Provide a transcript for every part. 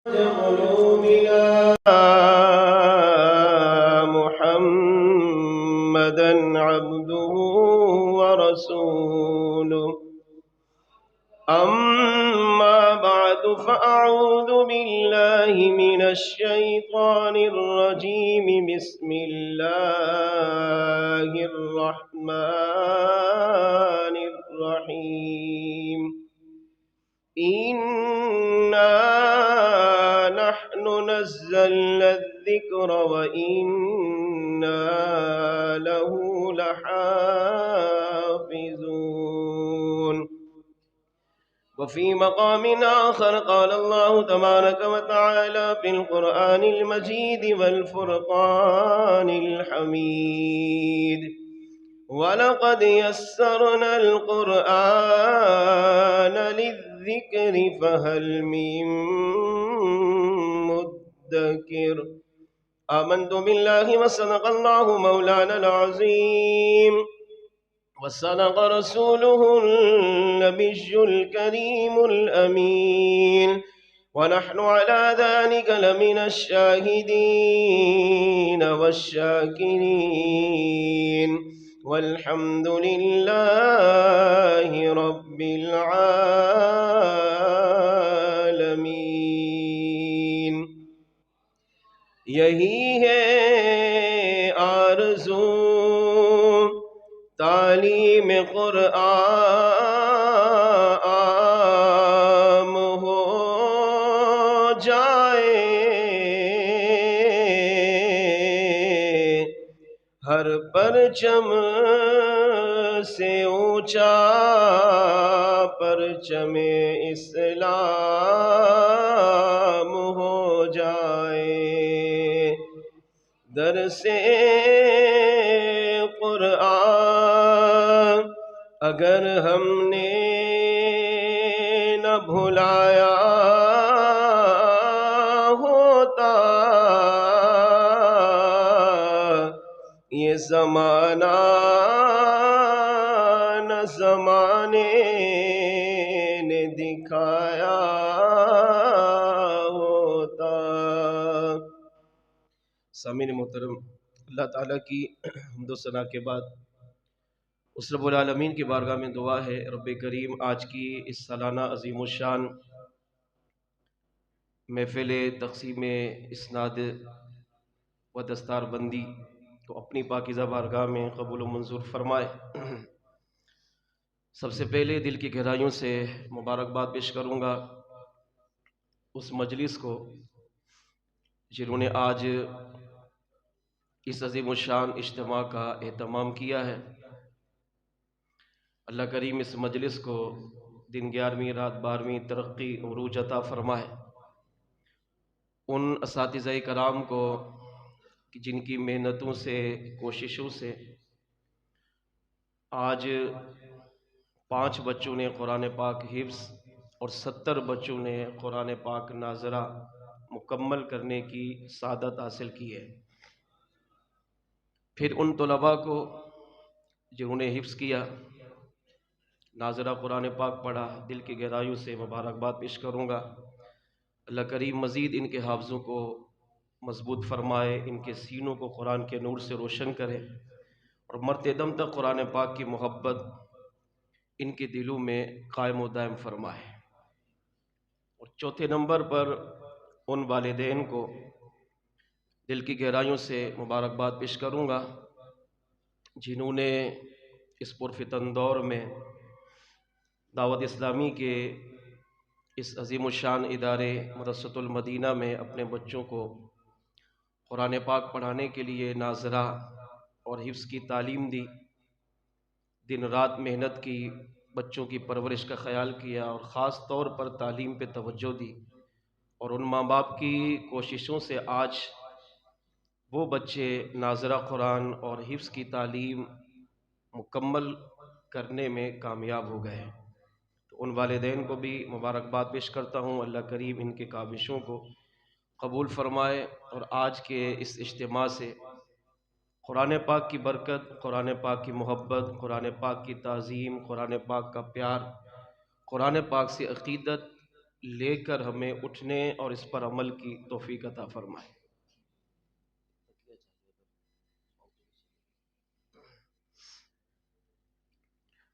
قلوبنا محمدا عبده ورسوله أما بعد فأعوذ بالله من الشيطان الرجيم بسم الله الرحمن الرحيم إنا نحن نزلنا الذكر وإنا له لحافظون. وفي مقام آخر قال الله تبارك وتعالى في القرآن المجيد والفرقان الحميد: وَلَقَدْ يَسَّرْنَا الْقُرْآنَ لِلذِّكْرِ فَهَلْ مِن مُّدَّكِرٍ. آمنت بالله وصدق الله مولانا العظيم وصدق رسوله النبي الكريم الأمين، ونحن على ذلك لمن الشاهدين والشاكرين، والحمد لله رب العالمین۔ یہی ہے آرزو تعلیم قرآن ہو جائے، ہر پرچم سے اونچا پرچم اسلام ہو جائے۔ درس قرآن اگر ہم نے نہ بھلایا ہوتا، یہ زمانہ نہ زمانے نے دکھایا ہوتا۔ سامعین محترم، اللہ تعالیٰ کی حمد و ثنا کے بعد اس رب العالمین کی بارگاہ میں دعا ہے، رب کریم آج کی اس سالانہ عظیم الشان محفل تقسیم اسناد و دستار بندی کو اپنی پاکیزہ بارگاہ میں قبول و منظور فرمائے۔ سب سے پہلے دل کی گہرائیوں سے مبارکباد پیش کروں گا اس مجلس کو جنہوں نے آج اس عظیم الشان اجتماع کا اہتمام کیا ہے۔ اللہ کریم اس مجلس کو دن 11ویں رات 12ویں ترقی عروج عطا فرمائے۔ ان اساتذہ کرام کو جن کی محنتوں سے کوششوں سے آج 5 بچوں نے قرآن پاک حفظ اور 70 بچوں نے قرآن پاک ناظرہ مکمل کرنے کی سعادت حاصل کی ہے۔ پھر ان طلباء کو جنہوں نے حفظ کیا، ناظرہ قرآن پاک پڑھا، دل کی گہرائیوں سے مبارکباد پیش کروں گا۔ اللہ کریم مزید ان کے حافظوں کو مضبوط فرمائے، ان کے سینوں کو قرآن کے نور سے روشن کرے اور مرتے دم تک قرآن پاک کی محبت ان کے دلوں میں قائم و دائم فرمائے۔ اور چوتھے نمبر پر ان والدین کو دل کی گہرائیوں سے مبارکباد پیش کروں گا جنہوں نے اس پرفتن دور میں دعوت اسلامی کے اس عظیم الشان ادارے مدرسۃ المدینہ میں اپنے بچوں کو قرآن پاک پڑھانے کے لیے ناظرہ اور حفظ کی تعلیم دی، دن رات محنت کی، بچوں کی پرورش کا خیال کیا اور خاص طور پر تعلیم پہ توجہ دی، اور ان ماں باپ کی کوششوں سے آج وہ بچے ناظرہ قرآن اور حفظ کی تعلیم مکمل کرنے میں کامیاب ہو گئے۔ تو ان والدین کو بھی مبارکباد پیش کرتا ہوں، اللہ کریم ان کے کاوشوں کو قبول فرمائے اور آج کے اس اجتماع سے قرآن پاک کی برکت، قرآن پاک کی محبت، قرآن پاک کی تعظیم، قرآن پاک کا پیار، قرآن پاک سے عقیدت لے کر ہمیں اٹھنے اور اس پر عمل کی توفیق عطا فرمائے۔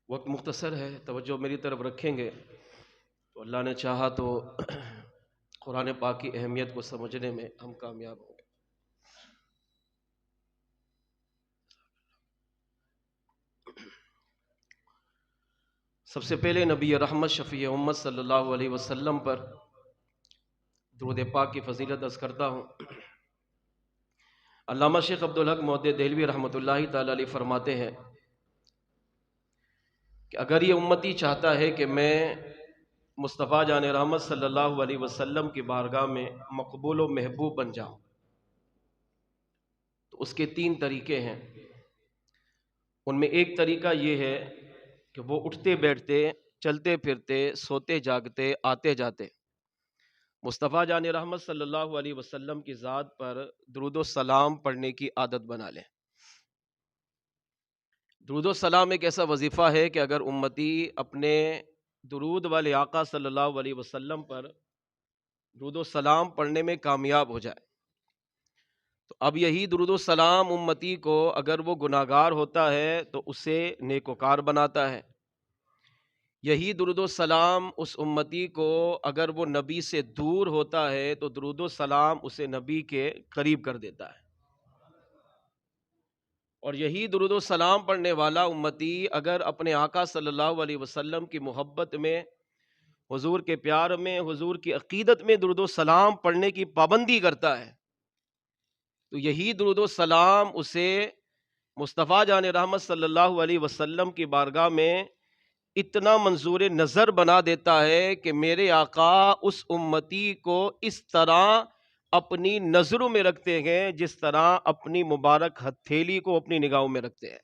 وقت مختصر ہے، توجہ میری طرف رکھیں گے تو اللہ نے چاہا تو قرآن پاک کی اہمیت کو سمجھنے میں ہم کامیاب ہوں گے۔ سب سے پہلے نبی رحمت شفیع امت صلی اللہ علیہ وسلم پر درود پاک کی فضیلت عرض کرتا ہوں۔ علامہ شیخ عبدالحق محدث دہلوی رحمۃ اللہ تعالی علیہ فرماتے ہیں کہ اگر یہ امتی چاہتا ہے کہ میں مصطفیٰ جان رحمت صلی اللہ علیہ وسلم کی بارگاہ میں مقبول و محبوب بن جاؤں تو اس کے 3 طریقے ہیں۔ ان میں ایک طریقہ یہ ہے کہ وہ اٹھتے بیٹھتے، چلتے پھرتے، سوتے جاگتے، آتے جاتے مصطفیٰ جان رحمت صلی اللہ علیہ وسلم کی ذات پر درود و سلام پڑھنے کی عادت بنا لیں۔ درود و سلام ایک ایسا وظیفہ ہے کہ اگر امتی اپنے درود والے آقا صلی اللہ علیہ وسلم پر درود و سلام پڑھنے میں کامیاب ہو جائے تو اب یہی درود و سلام امتی کو اگر وہ گناہگار ہوتا ہے تو اسے نیکوکار بناتا ہے۔ یہی درود و سلام اس امتی کو اگر وہ نبی سے دور ہوتا ہے تو درود و سلام اسے نبی کے قریب کر دیتا ہے۔ اور یہی درود و سلام پڑھنے والا امتی اگر اپنے آقا صلی اللہ علیہ وسلم کی محبت میں، حضور کے پیار میں، حضور کی عقیدت میں درود و سلام پڑھنے کی پابندی کرتا ہے تو یہی درود و سلام اسے مصطفیٰ جان رحمت صلی اللہ علیہ وسلم کی بارگاہ میں اتنا منظور نظر بنا دیتا ہے کہ میرے آقا اس امتی کو اس طرح اپنی نظروں میں رکھتے ہیں جس طرح اپنی مبارک ہتھیلی کو اپنی نگاہوں میں رکھتے ہیں۔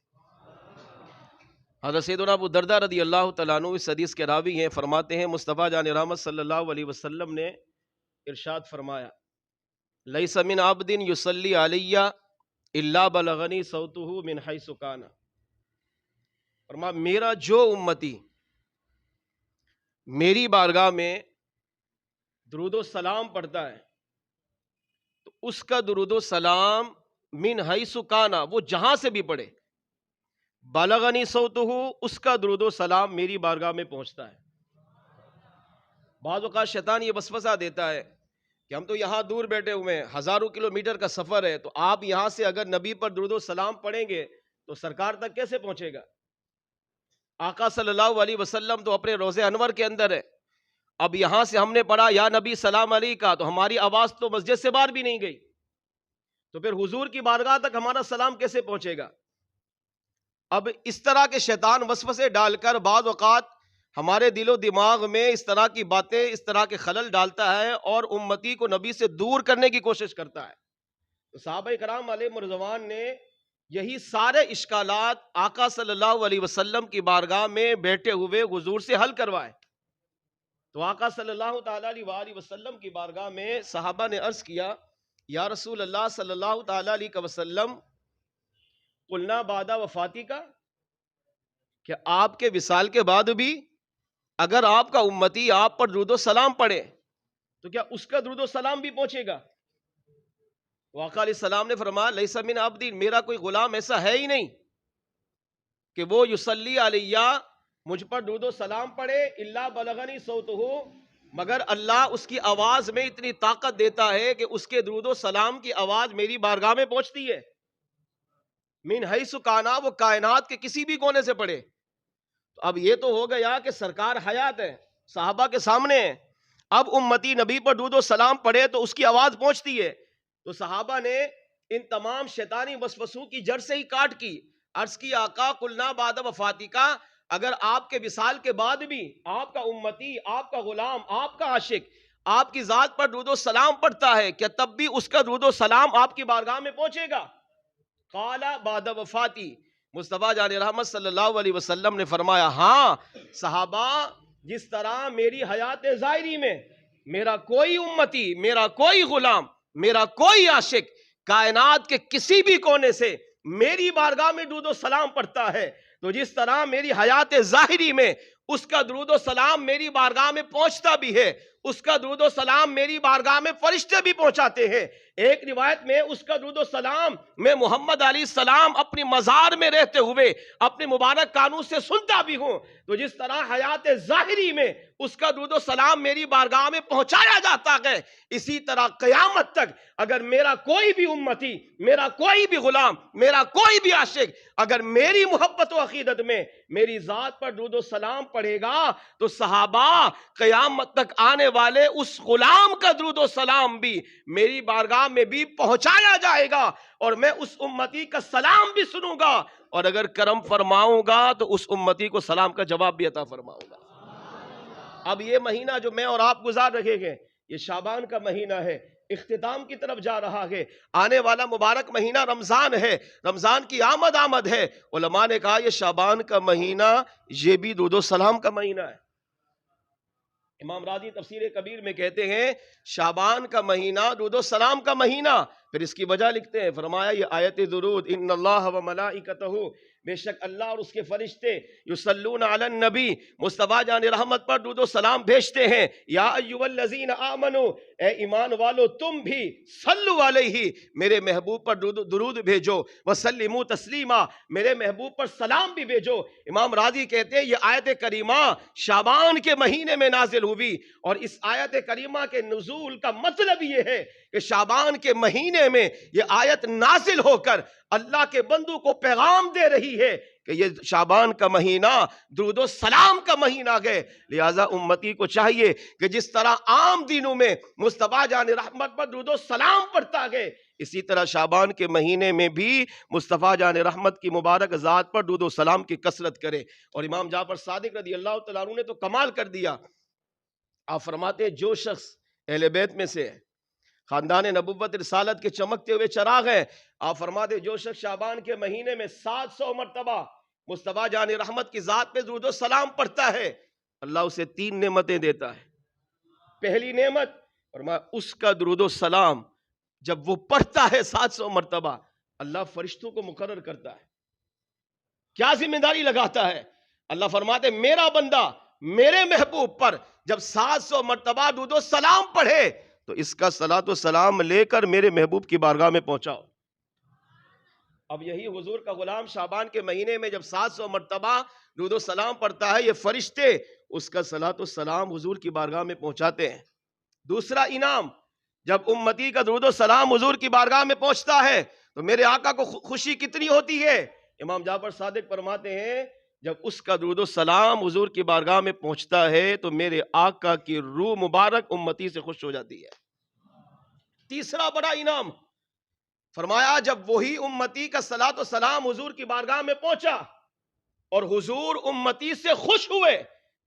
حضرت سیدنا ابو درداء رضی اللہ تعالیٰ عنہ اس حدیث کے راوی ہیں، فرماتے ہیں مصطفیٰ جان رحمت صلی اللہ علیہ وسلم نے ارشاد فرمایا لیس من عبد یصلی علی الا بلغنی صوتہ من حیث کان، فرمایا میرا جو امتی میری بارگاہ میں درود و سلام پڑھتا ہے تو اس کا درود و سلام من حیث کان، وہ جہاں سے بھی پڑھے، بلغنی صوتہ، اس کا درود و سلام میری بارگاہ میں پہنچتا ہے۔ بعض اوقات شیطان یہ وسوسہ دیتا ہے کہ ہم تو یہاں دور بیٹھے ہوئے ہیں، ہزاروں کلومیٹر کا سفر ہے، تو آپ یہاں سے اگر نبی پر درود و سلام پڑھیں گے تو سرکار تک کیسے پہنچے گا؟ آقا صلی اللہ علیہ وسلم تو اپنے روضہ انور کے اندر ہے، اب یہاں سے ہم نے پڑھا یا نبی سلام علیکہ تو ہماری آواز تو مسجد سے باہر بھی نہیں گئی، تو پھر حضور کی بارگاہ تک ہمارا سلام کیسے پہنچے گا؟ اب اس طرح کے شیطان وسوسے ڈال کر بعض اوقات ہمارے دل و دماغ میں اس طرح کی باتیں، اس طرح کے خلل ڈالتا ہے اور امتی کو نبی سے دور کرنے کی کوشش کرتا ہے۔ تو صحابہ کرام علیہ رضوان نے یہی سارے اشکالات آقا صلی اللہ علیہ وسلم کی بارگاہ میں بیٹھے ہوئے حضور سے حل کروائے۔ تو آقا صلی اللہ تعالیٰ علیہ وسلم کی بارگاہ میں صحابہ نے عرض کیا یا رسول اللہ صلی اللہ تعالیٰ علیہ وسلم قلنا بعد وفاتی کا، کہ آپ کے وصال کے بعد بھی اگر آپ کا امتی آپ پر درود و سلام پڑھے تو کیا اس کا درود و سلام بھی پہنچے گا؟ تو آقا علیہ السلام نے فرمایا لیس من عبد، میرا کوئی غلام ایسا ہے ہی نہیں کہ وہ یصلی علیہ مجھ پر درود و سلام پڑھے الا بلغنی صوتہ، مگر اللہ اس کی آواز میں اتنی طاقت دیتا ہے کہ اس کے درود و سلام کی آواز میری بارگاہ میں پہنچتی ہے۔ من حیث کانا، وہ کائنات کے کسی بھی کونے سے پڑھے۔ تو اب یہ تو ہو گیا کہ سرکار حیات ہے، صحابہ کے سامنے ہے، اب امتی نبی پر درود و سلام پڑھے تو اس کی آواز پہنچتی ہے۔ تو صحابہ نے ان تمام شیطانی وسوسوں کی جڑ سے ہی کاٹ کی، عرض کی آقا قلنا بعد وفاتی کا، اگر آپ کے وصال کے بعد بھی آپ کا امتی، آپ کا غلام، آپ کا عاشق آپ کی ذات پر درود و سلام پڑھتا ہے، کیا تب بھی اس کا درود و سلام آپ کی بارگاہ میں پہنچے گا؟ قال بعد وفاتی، مصطفیٰ جان رحمت صلی اللہ علیہ وسلم نے فرمایا ہاں صحابہ، جس طرح میری حیات ظاہری میں میرا کوئی امتی، میرا کوئی غلام، میرا کوئی عاشق کائنات کے کسی بھی کونے سے میری بارگاہ میں درود و سلام پڑھتا ہے، تو جس طرح میری حیات ظاہری میں اس کا درود و سلام میری بارگاہ میں پہنچتا بھی ہے، اس کا درود و سلام میری بارگاہ میں فرشتے بھی پہنچاتے ہیں۔ ایک روایت میں اس کا درود و سلام میں محمد علیہ السلام اپنی مزار میں رہتے ہوئے اپنے مبارک کانوں سے سنتا بھی ہوں۔ تو جس طرح حیات ظاہری میں اس کا درود و سلام میری بارگاہ میں پہنچایا جاتا ہے، اسی طرح قیامت تک اگر میرا کوئی بھی امتی، میرا کوئی بھی غلام، میرا کوئی بھی عاشق اگر میری محبت و عقیدت میں میری ذات پر درود و سلام پڑھے گا تو صحابہ قیامت تک آنے والے اس غلام کا درود و سلام بھی میری بارگاہ میں بھی پہنچایا جائے گا، اور میں اس امتی کا سلام بھی سنوں گا، اور اگر کرم فرماؤں گا تو اس امتی کو سلام کا جواب بھی عطا فرماؤں گا۔ اب یہ مہینہ جو میں اور آپ گزار رہے ہیں، یہ شعبان کا مہینہ ہے، اختتام کی طرف جا رہا ہے۔ آنے والا مبارک مہینہ رمضان ہے، رمضان کی آمد ہے۔ علماء نے کہا یہ شعبان کا مہینہ یہ بھی درود و سلام کا مہینہ ہے۔ امام راضی تفسیر کبیر میں کہتے ہیں شعبان کا مہینہ درود و سلام کا مہینہ، پھر اس کی وجہ لکھتے ہیں، فرمایا یہ آیت درود ان اللہ و ملائکتہ، بے شک اللہ اور اس کے فرشتے یصلون علی النبی، مصطفیٰ جان رحمت پر درود و سلام بھیجتے ہیں۔ یا ایھا الذین آمنو، اے ایمان والو تم بھی صلو علیہ، میرے محبوب پر درود بھیجو، وسلموا تسلیما، میرے محبوب پر سلام بھی بھیجو۔ امام راضی کہتے ہیں یہ آیت کریمہ شعبان کے مہینے میں نازل ہوئی، اور اس آیت کریمہ کے نزول کا مطلب یہ ہے کہ شعبان کے مہینے میں یہ آیت نازل ہو کر اللہ کے بندوں کو پیغام دے رہی ہے کہ یہ شعبان کا مہینہ درود و سلام کا مہینہ ہے، لہذا امتی کو چاہیے کہ جس طرح عام دنوں میں مصطفیٰ جان رحمت پر درود و سلام پڑھتا ہے، اسی طرح شعبان کے مہینے میں بھی مصطفیٰ جان رحمت کی مبارک ذات پر درود و سلام کی کثرت کرے۔ اور امام جعفر صادق رضی اللہ تعالیٰ عنہ نے تو کمال کر دیا، آپ فرماتے ہیں جو شخص اہل بیت میں سے خاندان نبوت رسالت کے چمکتے ہوئے چراغ ہیں، آپ فرماتے جو شخص شعبان کے مہینے میں 700 مرتبہ مصطفیٰ جان رحمت کی ذات پہ درود و سلام پڑھتا ہے، اللہ اسے 3 نعمتیں دیتا ہے۔ پہلی نعمت فرمایا اس کا درود و سلام جب وہ پڑھتا ہے 700 مرتبہ، اللہ فرشتوں کو مقرر کرتا ہے۔ کیا ذمہ داری لگاتا ہے؟ اللہ فرماتے میرا بندہ میرے محبوب پر جب 700 مرتبہ درود و سلام پڑھے تو اس کا صلاۃ و سلام لے کر میرے محبوب کی بارگاہ میں پہنچاؤ۔ اب یہی حضور کا غلام شعبان کے مہینے میں جب 700 مرتبہ درود و سلام پڑھتا ہے، یہ فرشتے اس کا صلاۃ و سلام حضور کی بارگاہ میں پہنچاتے ہیں۔ دوسرا انعام، جب امتی کا درود و سلام حضور کی بارگاہ میں پہنچتا ہے تو میرے آقا کو خوشی کتنی ہوتی ہے؟ امام جعفر صادق فرماتے ہیں جب اس کا درود و سلام حضور کی بارگاہ میں پہنچتا ہے تو میرے آقا کی روح مبارک امتی سے خوش ہو جاتی ہے۔ تیسرا بڑا انعام فرمایا جب وہی امتی کا صلاۃ و سلام حضور کی بارگاہ میں پہنچا اور حضور امتی سے خوش ہوئے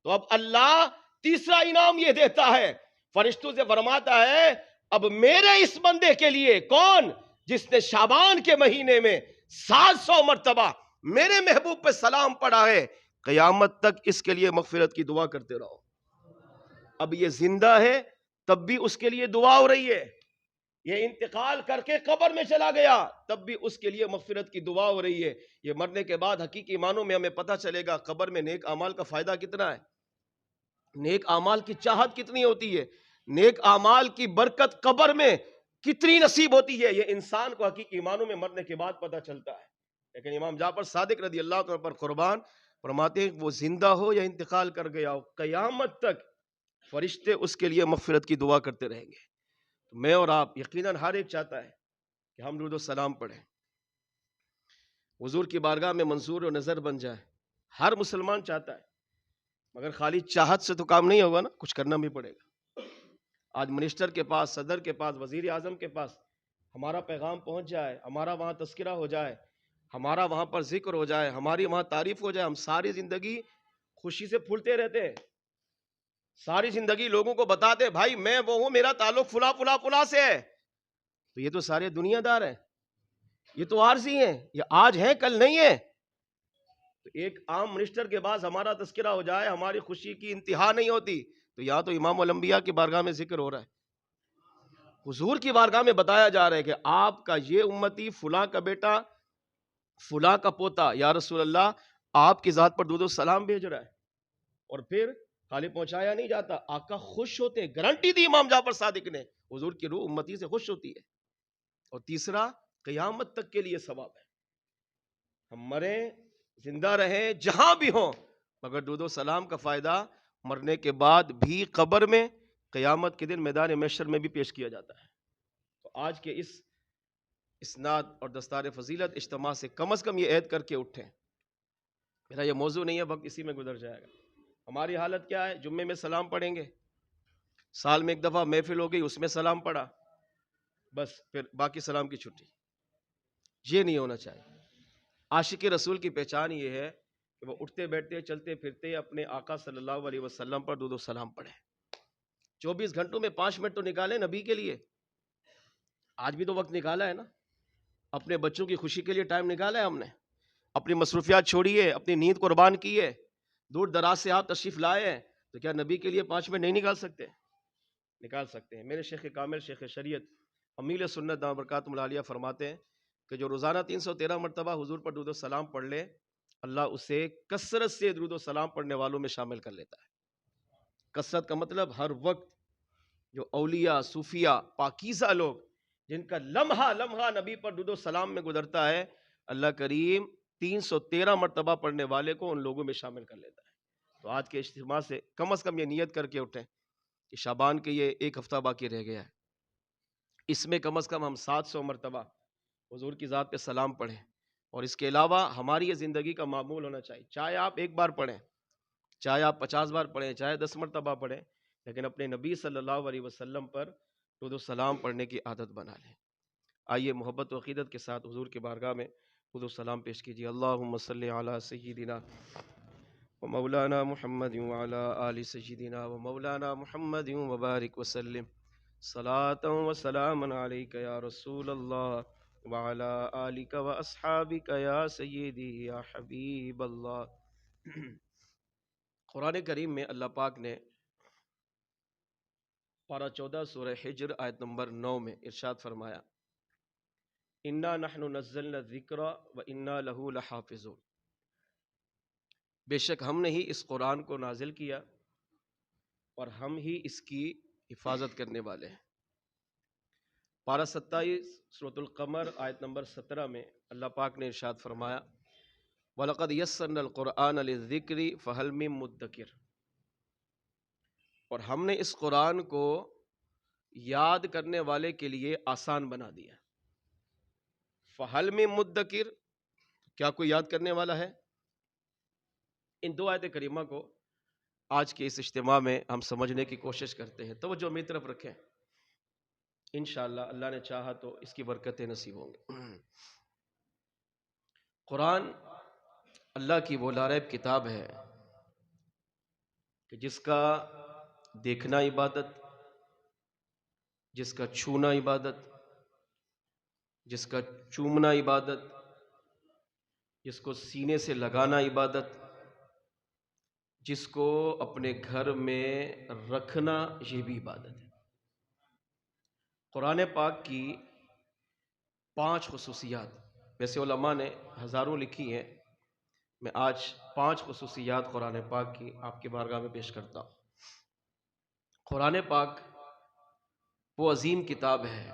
تو اب اللہ تیسرا انعام یہ دیتا ہے، فرشتوں سے فرماتا ہے اب میرے اس بندے کے لیے، کون؟ جس نے شعبان کے مہینے میں 700 مرتبہ میرے محبوب پہ سلام پڑھا ہے، قیامت تک اس کے لیے مغفرت کی دعا کرتے رہو۔ اب یہ زندہ ہے تب بھی اس کے لیے دعا ہو رہی ہے، یہ انتقال کر کے قبر میں چلا گیا تب بھی اس کے لیے مغفرت کی دعا ہو رہی ہے۔ یہ مرنے کے بعد حقیقی معنوں میں ہمیں پتہ چلے گا قبر میں نیک اعمال کا فائدہ کتنا ہے، نیک اعمال کی چاہت کتنی ہوتی ہے، نیک اعمال کی برکت قبر میں کتنی نصیب ہوتی ہے، یہ انسان کو حقیقی معنوں میں مرنے کے بعد پتہ چلتا ہے۔ لیکن امام جعفر صادق رضی اللہ عنہ پر قربان فرماتے ہیں وہ زندہ ہو یا انتقال کر گیا ہو، قیامت تک فرشتے اس کے لیے مغفرت کی دعا کرتے رہیں گے۔ تو میں اور آپ یقیناً ہر ایک چاہتا ہے کہ ہم درود و سلام پڑھیں، حضور کی بارگاہ میں منظور و نظر بن جائے، ہر مسلمان چاہتا ہے، مگر خالی چاہت سے تو کام نہیں ہوگا نا، کچھ کرنا بھی پڑے گا۔ آج منسٹر کے پاس، صدر کے پاس، وزیر اعظم کے پاس ہمارا پیغام پہنچ جائے، ہمارا وہاں تذکرہ ہو جائے، ہمارا وہاں پر ذکر ہو جائے، ہماری وہاں تعریف ہو جائے، ہم ساری زندگی خوشی سے پھولتے رہتے ہیں، ساری زندگی لوگوں کو بتاتے بھائی میں وہ ہوں، میرا تعلق فلاں فلاں فلاں سے ہے، تو یہ تو سارے دنیا دار ہیں، یہ تو عارضی ہیں، یہ آج ہیں کل نہیں ہیں۔ تو ایک عام منسٹر کے بعد ہمارا تذکرہ ہو جائے، ہماری خوشی کی انتہا نہیں ہوتی۔ تو یہاں تو امام الانبیاء کی بارگاہ میں ذکر ہو رہا ہے، حضور کی بارگاہ میں بتایا جا رہا ہے کہ آپ کا یہ امتی فلاں کا بیٹا، فلاں کا پوتا یا رسول اللہ آپ کی ذات پر درود و سلام بھیج رہا ہے، اور پھر خالی پہنچایا نہیں جاتا، آقا خوش ہوتے ہیں، گارنٹی دی امام جعفر صادق نے، حضور کی روح امتی سے خوش ہوتی ہے۔ اور تیسرا، قیامت تک کے لیے ثواب ہے، ہم مریں زندہ رہیں جہاں بھی ہوں، مگر درود و سلام کا فائدہ مرنے کے بعد بھی قبر میں، قیامت کے دن میدان محشر میں بھی پیش کیا جاتا ہے۔ تو آج کے اس اسناد اور دستار فضیلت اجتماع سے کم از کم یہ عہد کر کے اٹھیں، میرا یہ موضوع نہیں ہے، وقت اسی میں گزر جائے گا۔ ہماری حالت کیا ہے؟ جمعے میں سلام پڑھیں گے، سال میں ایک دفعہ محفل ہو گئی، اس میں سلام پڑھا، بس پھر باقی سلام کی چھٹی۔ یہ نہیں ہونا چاہیے۔ عاشق رسول کی پہچان یہ ہے کہ وہ اٹھتے بیٹھتے چلتے پھرتے اپنے آقا صلی اللہ علیہ وسلم پر درود و سلام پڑھیں۔ 24 گھنٹوں میں 5 منٹ تو نکالیں نبی کے لیے، آج بھی تو وقت نکالا ہے نا، اپنے بچوں کی خوشی کے لیے ٹائم نکالا ہے ہم نے، اپنی مصروفیات چھوڑیے، اپنی نیند قربان کی ہے، دور دراز سے آپ تشریف لائے ہیں، تو کیا نبی کے لیے 5 منٹ نہیں نکال سکتے؟ نکال سکتے ہیں۔ میرے شیخ کامل، شیخ شریعت امیل سنت دامت برکاتہم العالیہ فرماتے ہیں کہ جو روزانہ 313 مرتبہ حضور پر درود و سلام پڑھ لے، اللہ اسے کثرت سے درود و سلام پڑھنے والوں میں شامل کر لیتا ہے۔ کثرت کا مطلب ہر وقت جو اولیاء، صوفیاء، پاکیزہ لوگ جن کا لمحہ لمحہ نبی پر درود و سلام میں گزرتا ہے، اللہ کریم 313 مرتبہ پڑھنے والے کو ان لوگوں میں شامل کر لیتا ہے۔ تو آج کے اجتماع سے کم از کم یہ نیت کر کے اٹھیں کہ شعبان کے یہ ایک ہفتہ باقی رہ گیا ہے، اس میں کم از کم ہم 700 مرتبہ حضور کی ذات پہ سلام پڑھیں، اور اس کے علاوہ ہماری یہ زندگی کا معمول ہونا چاہیے، چاہے آپ ایک بار پڑھیں، چاہے آپ 50 بار پڑھیں، چاہے 10 مرتبہ پڑھیں، لیکن اپنے نبی صلی اللہ علیہ وسلم پر درود و سلام پڑھنے کی عادت بنا لیں۔ آئیے محبت و عقیدت کے ساتھ حضور کی بارگاہ میں درود و سلام پیش کیجیے۔ اللہم صلی علی سیدنا و مولانا محمد وعلی آل سیدنا و مولانا محمد وبارک وسلم، صلاۃ و سلام علیک یا رسول اللہ وعلی آلک و اصحابک یا سیدی یا حبیب اللہ۔ قرآن کریم میں اللہ پاک نے پارہ 14 سورہ حجر آیت نمبر 9 میں ارشاد فرمایا، انا نحن نزلنا الذکر وانا لہ لحافظون، بے شک ہم نے ہی اس قرآن کو نازل کیا اور ہم ہی اس کی حفاظت کرنے والے ہیں۔ پارہ 27 سورۃ القمر آیت نمبر 17 میں اللہ پاک نے ارشاد فرمایا، وَلَقَدْ يَسَّرْنَا الْقُرْآنَ لِلذِّكْرِ فَهَلْ مِن مُدَّكِرٍ، اور ہم نے اس قرآن کو یاد کرنے والے کے لیے آسان بنا دیا۔ فَهَلْ مِن مُدَّكِرٍ، کیا کوئی یاد کرنے والا ہے؟ ان دو آیت کریمہ کو آج کے اس اجتماع میں ہم سمجھنے کی کوشش کرتے ہیں، توجہ میری طرف رکھیں، انشاءاللہ اللہ نے چاہا تو اس کی برکتیں نصیب ہوں گے۔ قرآن اللہ کی وہ لاریب کتاب ہے کہ جس کا دیکھنا عبادت، جس کا چھونا عبادت، جس کا چومنا عبادت، جس کو سینے سے لگانا عبادت، جس کو اپنے گھر میں رکھنا یہ بھی عبادت ہے۔ قرآن پاک کی 5 خصوصیات، ویسے علماء نے ہزاروں لکھی ہیں، میں آج 5 خصوصیات قرآن پاک کی آپ کی بارگاہ میں پیش کرتا ہوں۔ قرآن پاک وہ عظیم کتاب ہے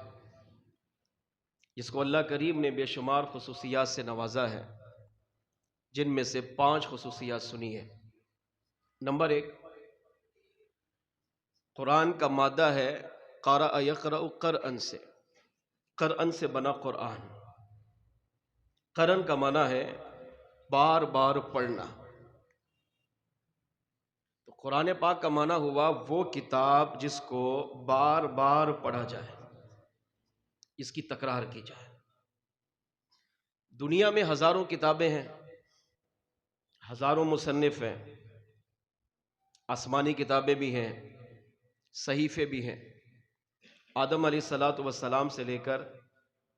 جس کو اللہ کریم نے بے شمار خصوصیات سے نوازا ہے، جن میں سے 5 خصوصیات سنی ہے۔ نمبر 1، قرآن کا مادہ ہے قرأ یقرأ قرأن سے، قرأن سے بنا قرآن۔ قرأن کا معنی ہے بار بار پڑھنا، تو قرآن پاک کا معنی ہوا وہ کتاب جس کو بار بار پڑھا جائے، اس کی تکرار کی جائے۔ دنیا میں ہزاروں کتابیں ہیں، ہزاروں مصنف ہیں، آسمانی کتابیں بھی ہیں، صحیفے بھی ہیں۔ آدم علیہ السلام سے لے کر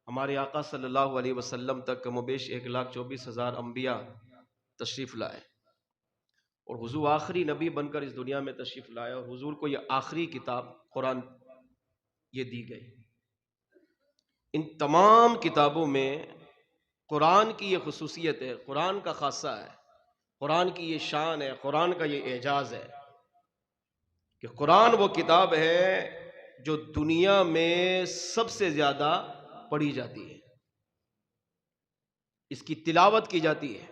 ہمارے آقا صلی اللہ علیہ وسلم تک کم و بیش 1,24,000 انبیاء تشریف لائے، اور حضور آخری نبی بن کر اس دنیا میں تشریف لائے، اور حضور کو یہ آخری کتاب قرآن یہ دی گئی۔ ان تمام کتابوں میں قرآن کی یہ خصوصیت ہے، قرآن کا خاصہ ہے قرآن کی یہ شان ہے، قرآن کا یہ اعجاز ہے کہ قرآن وہ کتاب ہے جو دنیا میں سب سے زیادہ پڑھی جاتی ہے، اس کی تلاوت کی جاتی ہے۔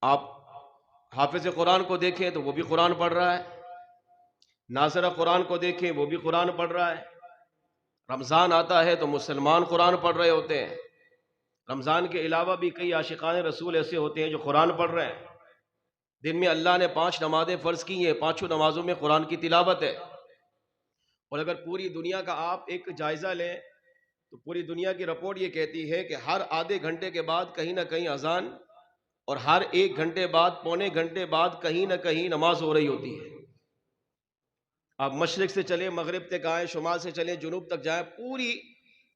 آپ حافظ قرآن کو دیکھیں تو وہ بھی قرآن پڑھ رہا ہے، ناظر قرآن کو دیکھیں وہ بھی قرآن پڑھ رہا ہے۔ رمضان آتا ہے تو مسلمان قرآن پڑھ رہے ہوتے ہیں۔ رمضان کے علاوہ بھی کئی عاشقان رسول ایسے ہوتے ہیں جو قرآن پڑھ رہے ہیں۔ دن میں اللہ نے 5 نمازیں فرض کی ہیں، 5 نمازوں میں قرآن کی تلاوت ہے۔ اور اگر پوری دنیا کا آپ ایک جائزہ لیں تو پوری دنیا کی رپورٹ یہ کہتی ہے کہ ہر آدھے گھنٹے کے بعد کہیں نہ کہیں اذان، اور ہر 1 گھنٹے بعد، پونے گھنٹے بعد کہیں نہ کہیں نماز ہو رہی ہوتی ہے۔ آپ مشرق سے چلیں، مغرب تک آئیں، شمال سے چلیں، جنوب تک جائیں، پوری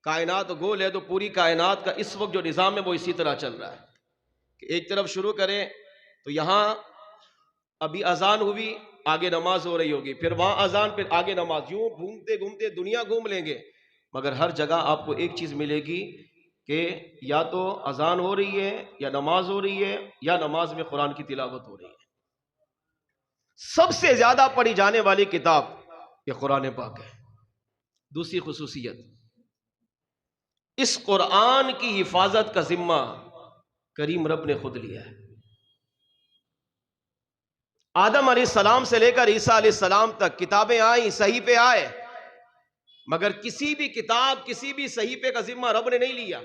کائنات گول ہے تو پوری کائنات کا اس وقت جو نظام ہے وہ اسی طرح چل رہا ہے کہ ایک طرف شروع کریں تو یہاں ابھی اذان ہوئی، آگے نماز ہو رہی ہوگی، پھر وہاں اذان، پھر آگے نماز، یوں گھومتے گھومتے دنیا گھوم لیں گے، مگر ہر جگہ آپ کو ایک چیز ملے گی کہ یا تو اذان ہو رہی ہے، یا نماز ہو رہی ہے، یا نماز میں قرآن کی تلاوت ہو رہی ہے۔ سب سے زیادہ پڑھی جانے والی کتاب یہ قرآن پاک ہے۔ دوسری خصوصیت، اس قرآن کی حفاظت کا ذمہ کریم رب نے خود لیا ہے۔ آدم علیہ السلام سے لے کر عیسیٰ علیہ السلام تک کتابیں آئیں، صحیفے آئے، مگر کسی بھی کتاب، کسی بھی صحیفے کا ذمہ رب نے نہیں لیا۔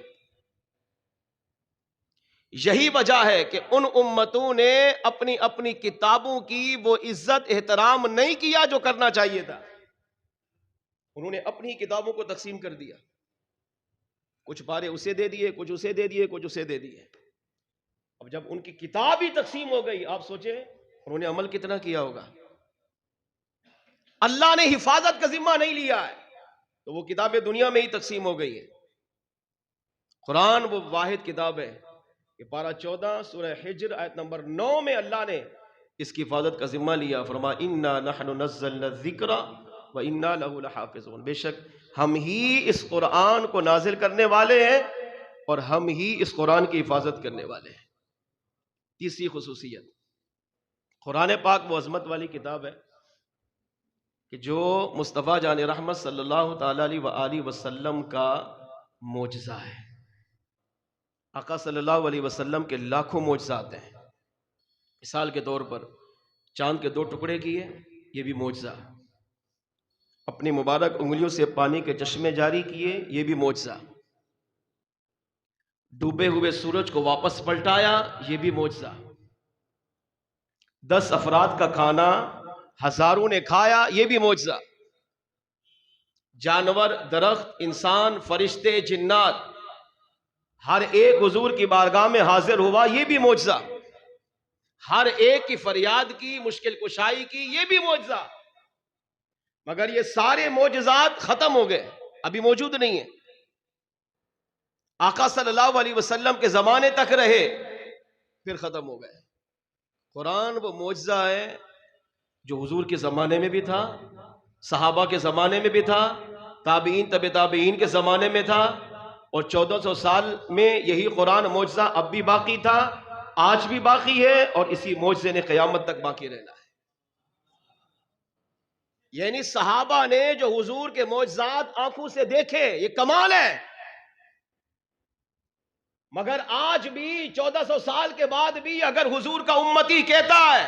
یہی وجہ ہے کہ ان امتوں نے اپنی اپنی کتابوں کی وہ عزت احترام نہیں کیا جو کرنا چاہیے تھا۔ انہوں نے اپنی کتابوں کو تقسیم کر دیا، کچھ پارے اسے دے دیے، کچھ اسے دے دیے، کچھ اسے دے دیے۔ اب جب ان کی کتاب ہی تقسیم ہو گئی، آپ سوچیں انہوں نے عمل کتنا کیا ہوگا۔ اللہ نے حفاظت کا ذمہ نہیں لیا ہے تو وہ کتابیں دنیا میں ہی تقسیم ہو گئی ہیں۔ قرآن وہ واحد کتاب ہے کہ پارہ 14 سورہ حجر آیت نمبر 9 میں اللہ نے اس کی حفاظت کا ذمہ لیا، فرمایا اِنَّا نَحْنُ نَزَّلْنَا الذِّكْرَ وَإِنَّا لَهُ لَحَافِظُونَ، بے شک ہم ہی اس قرآن کو نازل کرنے والے ہیں اور ہم ہی اس قرآن کی حفاظت کرنے والے ہیں۔ تیسری خصوصیت، قرآن پاک وہ عظمت والی کتاب ہے کہ جو مصطفیٰ جان رحمت صلی اللہ تعالی علیہ وآلہ وسلم کا معجزہ ہے۔ آقا صلی اللہ علیہ وسلم کے لاکھوں معجزات ہیں۔ مثال کے طور پر چاند کے 2 ٹکڑے کیے، یہ بھی معجزہ۔ اپنی مبارک انگلیوں سے پانی کے چشمے جاری کیے، یہ بھی معجزہ۔ ڈوبے ہوئے سورج کو واپس پلٹایا، یہ بھی معجزہ۔ 10 افراد کا کھانا ہزاروں نے کھایا، یہ بھی معجزہ۔ جانور، درخت، انسان، فرشتے، جنات، ہر ایک حضور کی بارگاہ میں حاضر ہوا، یہ بھی معجزہ۔ ہر ایک کی فریاد کی، مشکل کشائی کی، یہ بھی معجزہ۔ مگر یہ سارے معجزات ختم ہو گئے، ابھی موجود نہیں ہیں۔ آقا صلی اللہ علیہ وسلم کے زمانے تک رہے، پھر ختم ہو گئے۔ قرآن وہ معجزہ ہے جو حضور کے زمانے میں بھی تھا، صحابہ کے زمانے میں بھی تھا، تابعین تبع تابعین کے زمانے میں تھا، اور 1400 سال میں یہی قرآن معجزہ اب بھی باقی تھا، آج بھی باقی ہے، اور اسی معجزے نے قیامت تک باقی رہنا ہے۔ یعنی صحابہ نے جو حضور کے معجزات آنکھوں سے دیکھے، یہ کمال ہے، مگر آج بھی 1400 سال کے بعد بھی اگر حضور کا امتی کہتا ہے،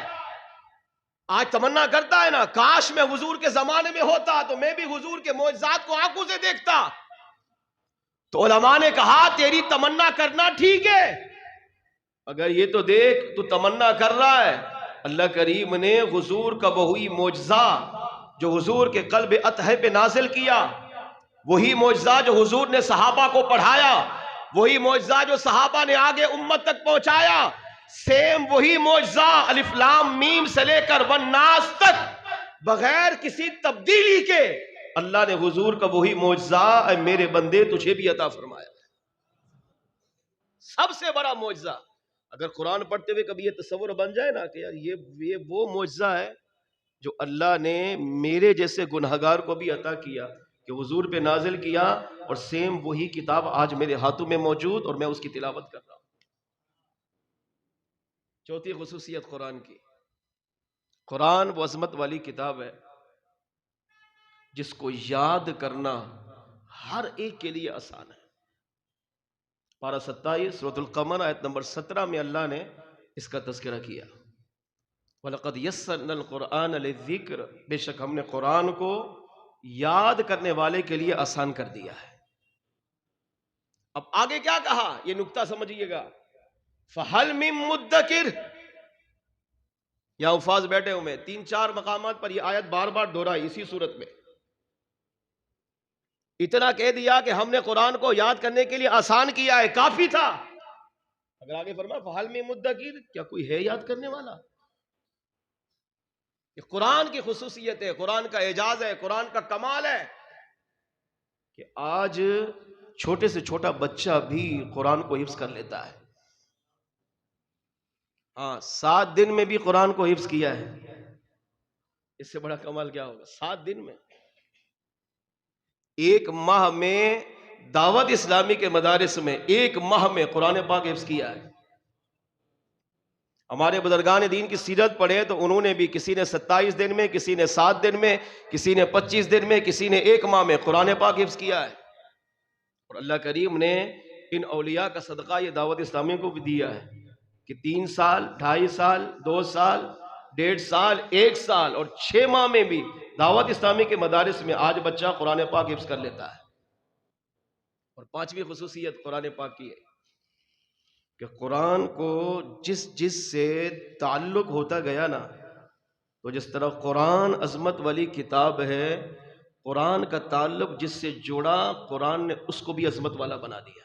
آج تمنا کرتا ہے نا، کاش میں حضور کے زمانے میں ہوتا تو میں بھی حضور کے معجزات کو آنکھوں سے دیکھتا، تو علماء نے کہا تیری تمنا کرنا ٹھیک ہے، اگر یہ تو دیکھ تو تمنا کر رہا ہے، اللہ کریم نے حضور کا وہی معجزہ جو حضور کے قلب اطہر پہ نازل کیا، وہی معجزہ جو حضور نے صحابہ کو پڑھایا، وہی معجزہ جو صحابہ نے آگے امت تک پہنچایا، سیم وہی معجزہ الف لام میم سے لے کر والناس تک بغیر کسی تبدیلی کے اللہ نے حضور کا وہی معجزہ اے میرے بندے تجھے بھی عطا فرمایا۔ سب سے بڑا معجزہ، اگر قرآن پڑھتے ہوئے کبھی یہ تصور بن جائے نا کہ یار یہ وہ معجزہ ہے جو اللہ نے میرے جیسے گنہگار کو بھی عطا کیا، کہ حضور پہ نازل کیا، اور سیم وہی کتاب آج میرے ہاتھوں میں موجود اور میں اس کی تلاوت کر رہا ہوں۔ چوتھی خصوصیت قرآن کی، قرآن وہ عظمت والی کتاب ہے جس کو یاد کرنا ہر ایک کے لیے آسان ہے۔ پارہ 27 سورۃ القمر آیت نمبر 17 میں اللہ نے اس کا تذکرہ کیا، وَلَقَدْ يَسَّرْنَا الْقُرْآنَ لِلذِّكْرِ، بے شک ہم نے قرآن کو یاد کرنے والے کے لیے آسان کر دیا ہے۔ اب آگے کیا کہا یہ نکتہ سمجھیے گا، فَهَلْ مِن مُدَّكِرٍ، یہاں الفاظ بیٹھے ہوئے 3-4 مقامات پر یہ آیت بار بار دہرائی اسی صورت میں۔ اتنا کہہ دیا کہ ہم نے قرآن کو یاد کرنے کے لیے آسان کیا ہے، کافی تھا۔ اگر آگے فرمایا فَهَلْ مِن مُدَّكِرٍ، کیا کوئی ہے یاد کرنے والا؟ یہ قرآن کی خصوصیت ہے، قرآن کا اعجاز ہے، قرآن کا کمال ہے کہ آج چھوٹے سے چھوٹا بچہ بھی قرآن کو حفظ کر لیتا ہے۔ ہاں 7 دن میں بھی قرآن کو حفظ کیا ہے، اس سے بڑا کمال کیا ہوگا؟ 7 دن میں، 1 ماہ میں دعوت اسلامی کے مدارس میں 1 ماہ میں قرآن پاک حفظ کیا ہے۔ ہمارے بزرگان دین کی سیرت پڑھے تو انہوں نے بھی، کسی نے 27 دن میں، کسی نے 7 دن میں، کسی نے 25 دن میں، کسی نے 1 ماہ میں قرآن پاک حفظ کیا ہے۔ اور اللہ کریم نے ان اولیاء کا صدقہ یہ دعوت اسلامی کو بھی دیا ہے کہ 3 سال، 2.5 سال، 2 سال، 1.5 سال، 1 سال اور 6 ماہ میں بھی دعوت اسلامی کے مدارس میں آج بچہ قرآن پاک حفظ کر لیتا ہے۔ اور 5ویں خصوصیت قرآن پاک کی ہے کہ قرآن کو جس سے تعلق ہوتا گیا نا، تو جس طرح قرآن عظمت والی کتاب ہے، قرآن کا تعلق جس سے جوڑا، قرآن نے اس کو بھی عظمت والا بنا دیا۔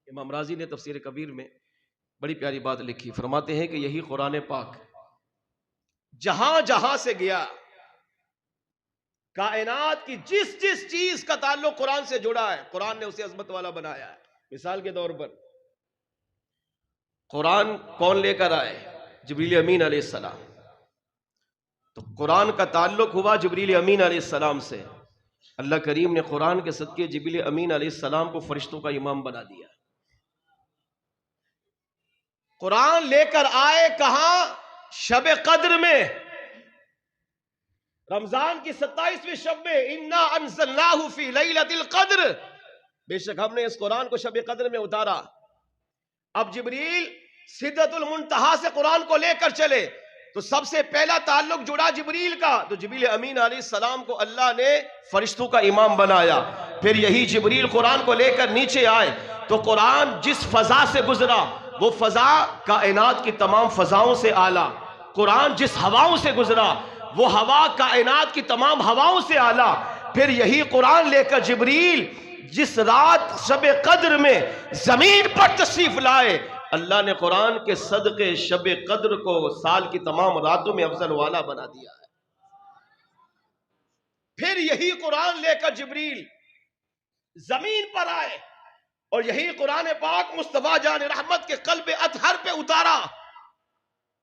امام رازی نے تفسیر کبیر میں بڑی پیاری بات لکھی، فرماتے ہیں کہ یہی قرآن پاک جہاں جہاں سے گیا، کائنات کی جس چیز کا تعلق قرآن سے جڑا ہے، قرآن نے اسے عظمت والا بنایا ہے۔ مثال کے طور پر قرآن کون لے کر آئے؟ جبریل امین علیہ السلام۔ تو قرآن کا تعلق ہوا جبریل امین علیہ السلام سے، اللہ کریم نے قرآن کے صدقے جبریل امین علیہ السلام کو فرشتوں کا امام بنا دیا۔ قرآن لے کر آئے کہاں؟ شب قدر میں، رمضان کی 27ویں شب میں، انا انزلناہ فی لیلۃ القدر، بے شک ہم نے اس قرآن کو شب قدر میں اتارا۔ اب جبریل سدرۃ المنتہا سے قرآن کو لے کر چلے تو سب سے پہلا تعلق جڑا جبریل کا، تو جبریل امین علیہ السلام کو اللہ نے فرشتوں کا امام بنایا۔ پھر یہی جبریل قرآن کو لے کر نیچے آئے تو قرآن جس فضا سے گزرا وہ فضا کائنات کی تمام فضاؤں سے اعلیٰ، قرآن جس ہواؤں سے گزرا وہ ہوا کائنات کی تمام ہواؤں سے اعلیٰ۔ پھر یہی قرآن لے کر جبریل جس رات شب قدر میں زمین پر تشریف لائے، اللہ نے قرآن کے صدقے شب قدر کو سال کی تمام راتوں میں افضل والا بنا دیا ہے۔ پھر یہی قرآن لے کر جبریل زمین پر آئے اور یہی قرآن پاک مصطفیٰ جان رحمت کے قلب اطہر پہ اتارا،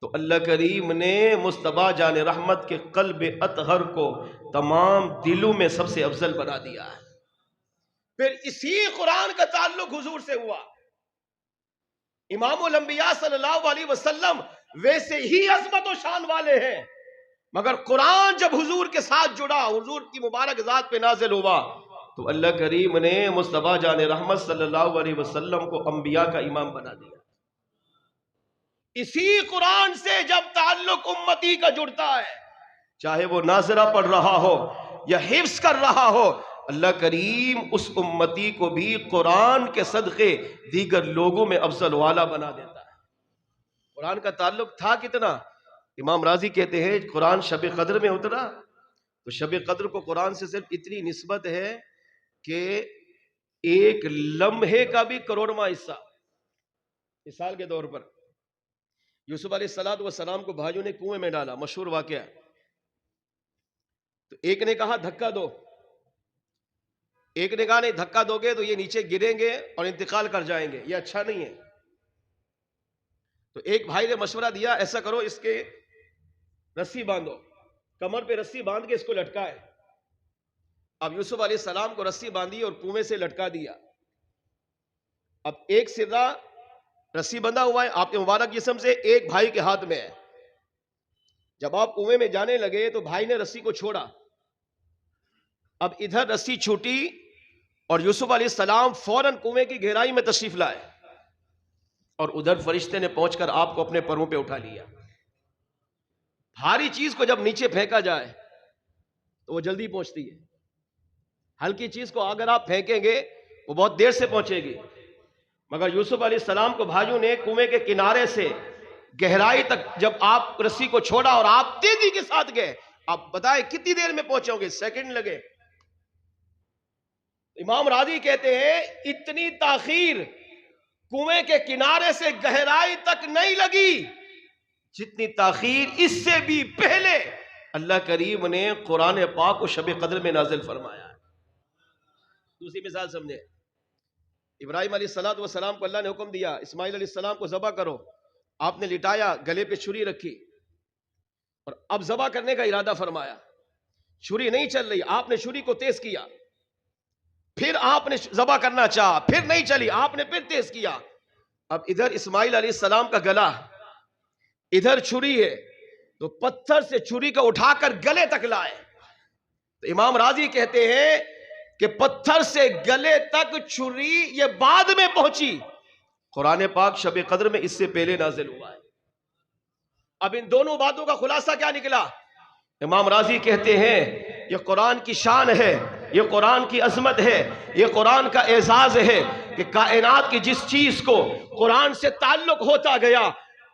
تو اللہ کریم نے مصطفیٰ جان رحمت کے قلب اطہر کو تمام دلوں میں سب سے افضل بنا دیا ہے۔ پھر اسی قرآن کا تعلق حضور سے ہوا، امام الانبیاء صلی اللہ علیہ وسلم ویسے ہی عظمت و شان والے ہیں، مگر قرآن جب حضور کے ساتھ جڑا، حضور کی مبارک ذات پہ نازل ہوا، تو اللہ کریم نے مصطفیٰ جان رحمت صلی اللہ علیہ وسلم کو انبیاء کا امام بنا دیا۔ اسی قرآن سے جب تعلق امتی کا جڑتا ہے، چاہے وہ ناظرہ پڑھ رہا ہو یا حفظ کر رہا ہو، اللہ کریم اس امتی کو بھی قرآن کے صدقے دیگر لوگوں میں افضل والا بنا دیتا ہے۔ قرآن کا تعلق تھا کتنا؟ امام رازی کہتے ہیں قرآن شب قدر میں اترا، تو شب قدر کو قرآن سے صرف اتنی نسبت ہے کہ 1 لمحے کا بھی کروڑواں حصہ۔ مثال کے طور پر یوسف علیہ السلام کو بھائیوں نے کنویں میں ڈالا، مشہور واقعہ، تو ایک نے کہا دھکا دو، ایک نے کہا نہیں دھکا دو گے تو یہ نیچے گریں گے اور انتقال کر جائیں گے، یہ اچھا نہیں ہے۔ تو ایک بھائی نے مشورہ دیا ایسا کرو اس کے رسی باندھو، کمر پہ رسی باندھ کے اس کو لٹکائے۔ اب یوسف علیہ السلام کو رسی باندھی اور کنویں سے لٹکا دیا۔ اب ایک سرا رسی بندھا ہوا ہے آپ کے مبارک جسم سے، ایک بھائی کے ہاتھ میں ہے. جب آپ کنویں میں جانے لگے تو بھائی نے رسی کو چھوڑا. اب ادھر رسی چھوٹی اور یوسف علیہ السلام فوراً کنویں کی گہرائی میں تشریف لائے اور ادھر فرشتے نے پہنچ کر آپ کو اپنے پروں پہ اٹھا لیا. بھاری چیز کو جب نیچے پھینکا جائے تو وہ جلدی پہنچتی ہے، ہلکی چیز کو اگر آپ پھینکیں گے وہ بہت دیر سے پہنچے گی. مگر یوسف علیہ السلام کو بھائیوں نے کنویں کے کنارے سے گہرائی تک جب آپ رسی کو چھوڑا اور آپ تیزی کے ساتھ گئے، آپ بتائیں کتنی دیر میں پہنچو گے؟ سیکنڈ لگے. امام راضی کہتے ہیں اتنی تاخیر کنویں کے کنارے سے گہرائی تک نہیں لگی جتنی تاخیر اس سے بھی پہلے اللہ کریم نے قرآن پاک کو شب قدر میں نازل فرمایا ہے. دوسری مثال سمجھے، ابراہیم علیہ السلام کو اللہ نے حکم دیا اسماعیل علیہ السلام کو ذبح کرو. آپ نے لٹایا، گلے پہ چھری رکھی اور اب ذبح کرنے کا ارادہ فرمایا. چھری نہیں چل رہی، آپ نے چھری کو تیز کیا، پھر آپ نے ذبح کرنا چاہا، پھر نہیں چلی، آپ نے پھر تیز کیا. اب ادھر اسماعیل علیہ السلام کا گلا، ادھر چھری ہے، تو پتھر سے چھری کو اٹھا کر گلے تک لائے. تو امام راضی کہتے ہیں کہ پتھر سے گلے تک چھری یہ بعد میں پہنچی، قرآن پاک شب قدر میں اس سے پہلے نازل ہوا ہے. اب ان دونوں باتوں کا خلاصہ کیا نکلا؟ امام راضی کہتے ہیں یہ قرآن کی شان ہے، یہ قرآن کی عظمت ہے، یہ قرآن کا اعزاز ہے کہ کائنات کی جس چیز کو قرآن سے تعلق ہوتا گیا،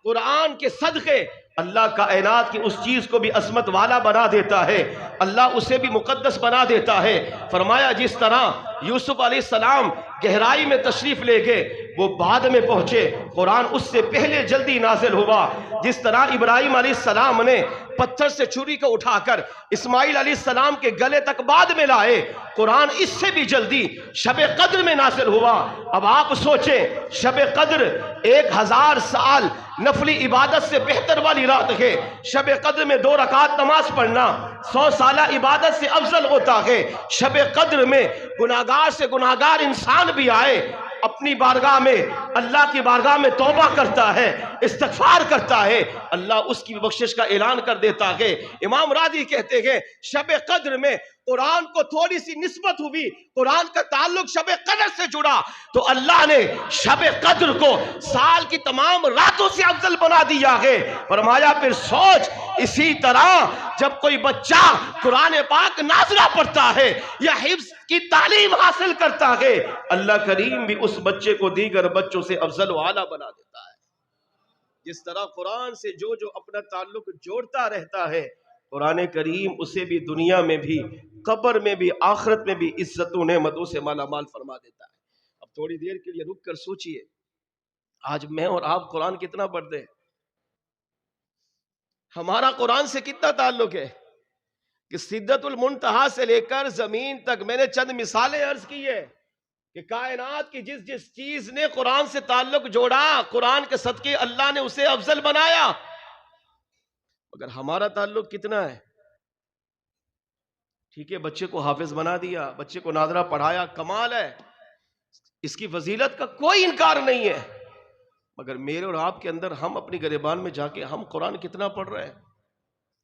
قرآن کے صدقے اللہ کائنات کی اس چیز کو بھی عظمت والا بنا دیتا ہے، اللہ اسے بھی مقدس بنا دیتا ہے. فرمایا جس طرح یوسف علیہ السلام گہرائی میں تشریف لے گئے وہ بعد میں پہنچے، قرآن اس سے پہلے جلدی نازل ہوا. جس طرح ابراہیم علیہ السلام نے پتھر سے چھری کو اٹھا کر اسماعیل علیہ السلام کے گلے تک بعد میں لائے، قرآن اس سے بھی جلدی شب قدر میں نازل ہوا. اب آپ سوچیں شب قدر 1000 سال نفلی عبادت سے بہتر والی رات ہے. شب قدر میں 2 رکعت نماز پڑھنا 100 سالہ عبادت سے افضل ہوتا ہے. شب قدر میں گناہگار سے گناہگار انسان بھی آئے، اپنی بارگاہ میں اللہ کی بارگاہ میں توبہ کرتا ہے، استغفار کرتا ہے، اللہ اس کی بخشش کا اعلان کر دیتا ہے. امام راضی کہتے ہیں شب قدر میں قرآن کو تھوڑی سی نسبت ہوئی، قرآن کا تعلق شب قدر سے جڑا تو اللہ نے شب قدر کو سال کی تمام راتوں سے افضل بنا دیا ہے. فرمایا پھر سوچ اسی طرح جب کوئی بچہ قرآن پاک نازلہ پڑھتا ہے یا حفظ کی تعلیم حاصل کرتا ہے، اللہ کریم بھی اس بچے کو دیگر بچوں سے افضل و اعلیٰ بنا دیتا ہے. جس طرح قرآن سے جو اپنا تعلق جوڑتا رہتا ہے، قرآن کریم اسے بھی دنیا میں بھی، قبر میں بھی، آخرت میں بھی عزت و نعمتوں سے مالا مال فرما دیتا ہے. اب تھوڑی دیر کے لیے رک کر سوچئے آج میں اور آپ قرآن کتنا پڑھتے ہیں؟ ہمارا قرآن سے کتنا تعلق ہے کہ سدرۃ المنتہا سے لے کر زمین تک میں نے چند مثالیں عرض کی ہے کہ کائنات کی جس چیز نے قرآن سے تعلق جوڑا، قرآن کے صدقے اللہ نے اسے افضل بنایا. مگر ہمارا تعلق کتنا ہے؟ ٹھیک ہے بچے کو حافظ بنا دیا، بچے کو ناظرہ پڑھایا، کمال ہے، اس کی فضیلت کا کوئی انکار نہیں ہے. مگر میرے اور آپ کے اندر ہم اپنی گریبان میں جا کے ہم قرآن کتنا پڑھ رہے ہیں؟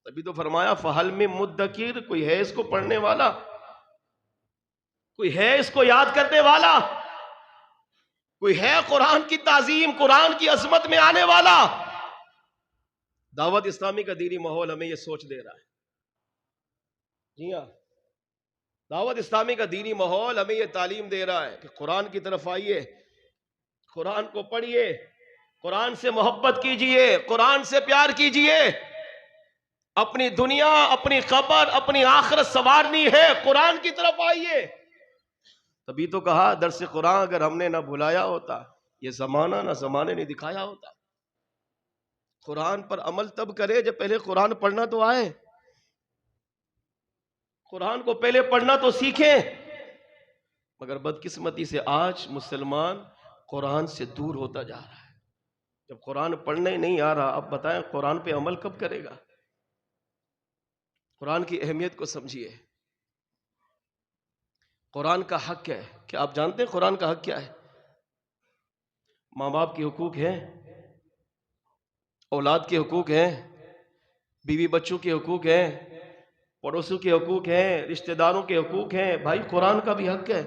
تبھی تو فرمایا فَهَلْ مِن مُدَّكِرٍ، کوئی ہے اس کو پڑھنے والا، کوئی ہے اس کو یاد کرنے والا، کوئی ہے قرآن کی تعظیم قرآن کی عظمت میں آنے والا. دعوت اسلامی کا دینی ماحول ہمیں یہ سوچ دے رہا ہے. جی ہاں، دعوت اسلامی کا دینی ماحول ہمیں یہ تعلیم دے رہا ہے کہ قرآن کی طرف آئیے، قرآن کو پڑھیے، قرآن سے محبت کیجئے، قرآن سے پیار کیجئے. اپنی دنیا، اپنی قبر، اپنی آخرت سنوارنی ہے، قرآن کی طرف آئیے. تبھی تو کہا درس قرآن اگر ہم نے نہ بھلایا ہوتا، یہ زمانہ نہ زمانے نے دکھایا ہوتا. قرآن پر عمل تب کرے جب پہلے قرآن پڑھنا تو آئے، قرآن کو پہلے پڑھنا تو سیکھیں. مگر بدقسمتی سے آج مسلمان قرآن سے دور ہوتا جا رہا ہے. جب قرآن پڑھنے نہیں آ رہا، اب بتائیں قرآن پہ عمل کب کرے گا؟ قرآن کی اہمیت کو سمجھیے. قرآن کا حق ہے، کیا آپ جانتے ہیں قرآن کا حق کیا ہے؟ ماں باپ کے حقوق ہیں، اولاد کے حقوق ہیں، بیوی بچوں کے حقوق ہیں، پڑوسیوں کے حقوق ہیں، رشتہ داروں کے حقوق ہیں، بھائی قرآن کا بھی حق ہے،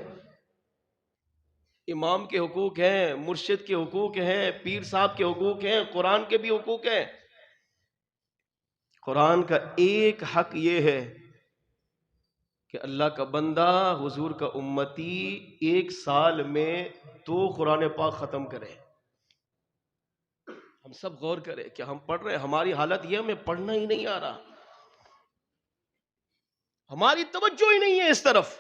امام کے حقوق ہیں، مرشد کے حقوق ہیں، پیر صاحب کے حقوق ہیں، قرآن کے بھی حقوق ہیں۔ قرآن کا ایک حق یہ ہے کہ اللہ کا بندہ، حضور کا امتی 1 سال میں 2 قرآن پاک ختم کرے۔ ہم سب غور کریں کہ ہم پڑھ رہے ہیں، ہماری حالت یہ ہمیں پڑھنا ہی نہیں آ رہا، ہماری توجہ ہی نہیں ہے اس طرف،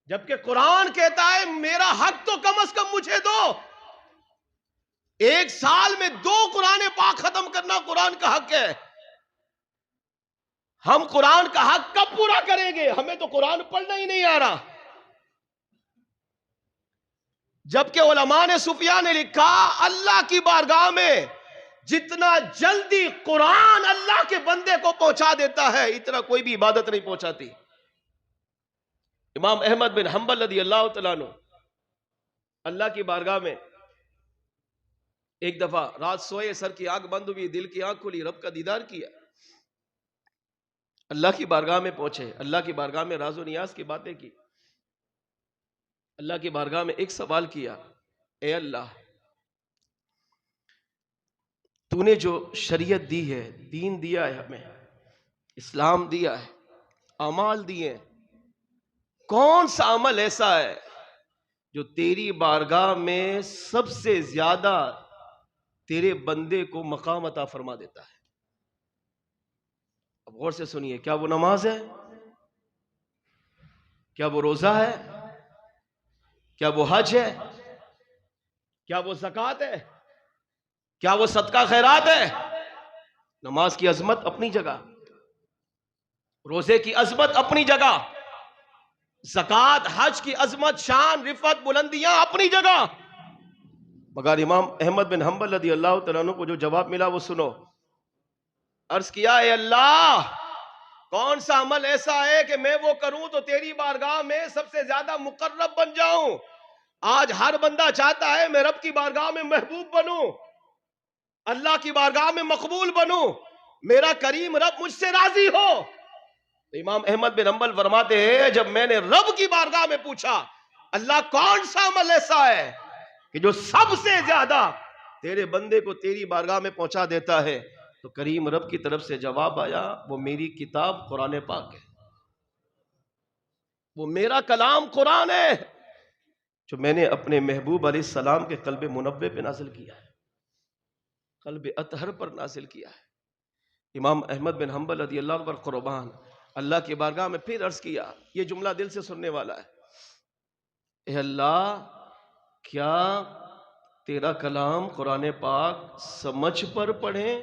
جبکہ قرآن کہتا ہے میرا حق تو کم از کم مجھے دو۔ 1 سال میں 2 قرآن پاک ختم کرنا قرآن کا حق ہے۔ ہم قرآن کا حق کب پورا کریں گے؟ ہمیں تو قرآن پڑھنا ہی نہیں آ رہا۔ جبکہ علماء نے صوفیاء نے لکھا اللہ کی بارگاہ میں جتنا جلدی قرآن اللہ کے بندے کو پہنچا دیتا ہے اتنا کوئی بھی عبادت نہیں پہنچاتی۔ امام احمد بن حنبل رضی اللہ تعالیٰ عنہ اللہ کی بارگاہ میں ایک دفعہ رات سوئے، سر کی آنکھ بند ہوئی، دل کی آنکھ کھلی، رب کا دیدار کیا، اللہ کی بارگاہ میں پہنچے، اللہ کی بارگاہ میں راز و نیاز کی باتیں کی، اللہ کی بارگاہ میں ایک سوال کیا، اے اللہ تو نے جو شریعت دی ہے، دین دیا ہے، ہمیں اسلام دیا ہے، اعمال دیے ہیں، کون سا عمل ایسا ہے جو تیری بارگاہ میں سب سے زیادہ تیرے بندے کو مقام عطا فرما دیتا ہے؟ اب غور سے سنیے، کیا وہ نماز ہے؟ کیا وہ روزہ ہے؟ کیا وہ حج ہے؟ کیا وہ زکوٰۃ ہے؟ کیا وہ صدقہ خیرات ہے؟ نماز کی عظمت اپنی جگہ، روزے کی عظمت اپنی جگہ، زکوٰۃ حج کی عظمت، شان، رفعت، بلندیاں اپنی جگہ، مگر امام احمد بن حنبل رضی اللہ تعالیٰ عنہ کو جو جواب ملا وہ سنو۔ عرض کیا، اے اللہ کون سا عمل ایسا ہے کہ میں وہ کروں تو تیری بارگاہ میں سب سے زیادہ مقرب بن جاؤں؟ آج ہر بندہ چاہتا ہے میں رب کی بارگاہ میں محبوب بنوں، اللہ کی بارگاہ میں مقبول بنوں، میرا کریم رب مجھ سے راضی ہو۔ تو امام احمد بن حنبل فرماتے ہیں جب میں نے رب کی بارگاہ میں پوچھا اللہ کون سا عمل ایسا ہے کہ جو سب سے زیادہ تیرے بندے کو تیری بارگاہ میں پہنچا دیتا ہے، تو کریم رب کی طرف سے جواب آیا وہ میری کتاب قرآن پاک ہے، وہ میرا کلام قرآن ہے جو میں نے اپنے محبوب علیہ السلام کے قلب منوّر پہ نازل کیا ہے، قلب اطہر پر نازل کیا ہے۔ امام احمد بن حنبل رضی اللہ عنہ قربان اللہ کی بارگاہ میں پھر عرض کیا، یہ جملہ دل سے سننے والا ہے، اے اللہ کیا تیرا کلام قرآن پاک سمجھ پر پڑھیں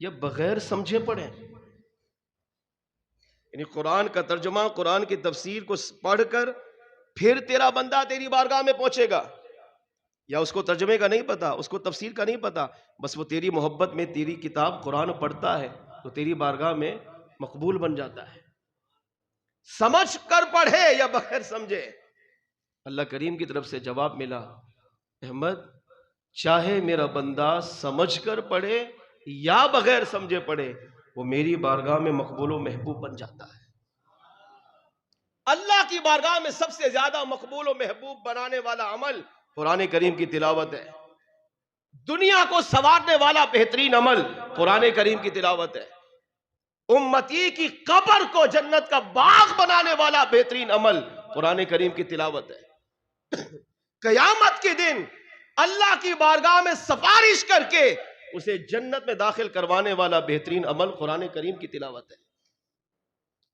یا بغیر سمجھے پڑھیں؟ یعنی قرآن کا ترجمہ، قرآن کی تفسیر کو پڑھ کر پھر تیرا بندہ تیری بارگاہ میں پہنچے گا، یا اس کو ترجمے کا نہیں پتا، اس کو تفسیر کا نہیں پتا، بس وہ تیری محبت میں تیری کتاب قرآن پڑھتا ہے تو تیری بارگاہ میں مقبول بن جاتا ہے۔ سمجھ کر پڑھے یا بغیر سمجھے؟ اللہ کریم کی طرف سے جواب ملا، احمد چاہے میرا بندہ سمجھ کر پڑھے یا بغیر سمجھے پڑھے، وہ میری بارگاہ میں مقبول و محبوب بن جاتا ہے۔ اللہ کی بارگاہ میں سب سے زیادہ مقبول و محبوب بنانے والا عمل قرآن کریم کی تلاوت ہے، دنیا کو سنوارنے والا بہترین عمل قرآن کریم کی تلاوت ہے، امتی کی قبر کو جنت کا باغ بنانے والا بہترین عمل قرآن کریم کی تلاوت ہے۔ قیامت کے دن اللہ کی بارگاہ میں سفارش کر کے اسے جنت میں داخل کروانے والا بہترین عمل قرآن کریم کی تلاوت ہے۔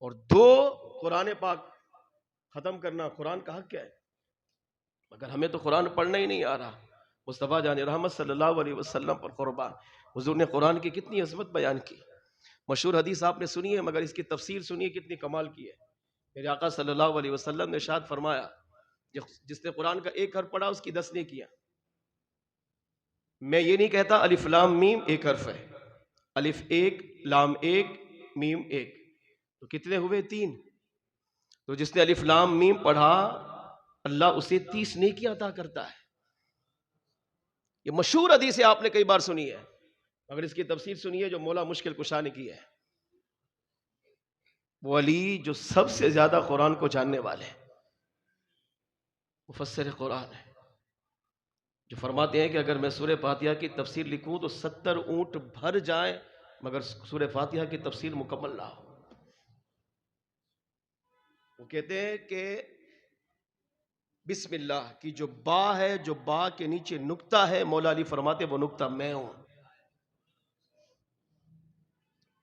اور 2 قرآن پاک ختم کرنا قرآن کا حق ہے، مگر ہمیں تو قرآن پڑھنا ہی نہیں آ رہا۔ مصطفیٰ جان رحمت صلی اللہ علیہ وسلم پر قربان، حضور نے قرآن کی کتنی عظمت بیان کی، مشہور حدیث آپ نے سنی ہے مگر اس کی تفسیر سنیے کتنی کمال کی ہے۔ میرے آقا صلی اللہ علیہ وسلم نے ارشاد فرمایا جس نے قرآن کا ایک حرف پڑھا اس کی 10 نیکیاں۔ میں یہ نہیں کہتا الف لام میم ایک حرف ہے، الف 1 لام 1 میم 1، تو کتنے ہوئے؟ 3۔ تو جس نے الف لام میم پڑھا اللہ اسے 30 نیکیاں عطا کرتا ہے۔ یہ مشہور حدیث ہے، آپ نے کئی بار سنی ہے، مگر اس کی تفسیر سنیے جو مولا مشکل کشا نے کی ہے۔ وہ علی جو سب سے زیادہ قرآن کو جاننے والے مفسر قرآن ہے، جو فرماتے ہیں کہ اگر میں سورہ فاتحہ کی تفسیر لکھوں تو 70 اونٹ بھر جائیں مگر سورہ فاتحہ کی تفسیر مکمل نہ ہو۔ وہ کہتے ہیں کہ بسم اللہ کی جو با ہے، جو با کے نیچے نقطہ ہے، مولا علی فرماتے وہ نقطہ میں ہوں۔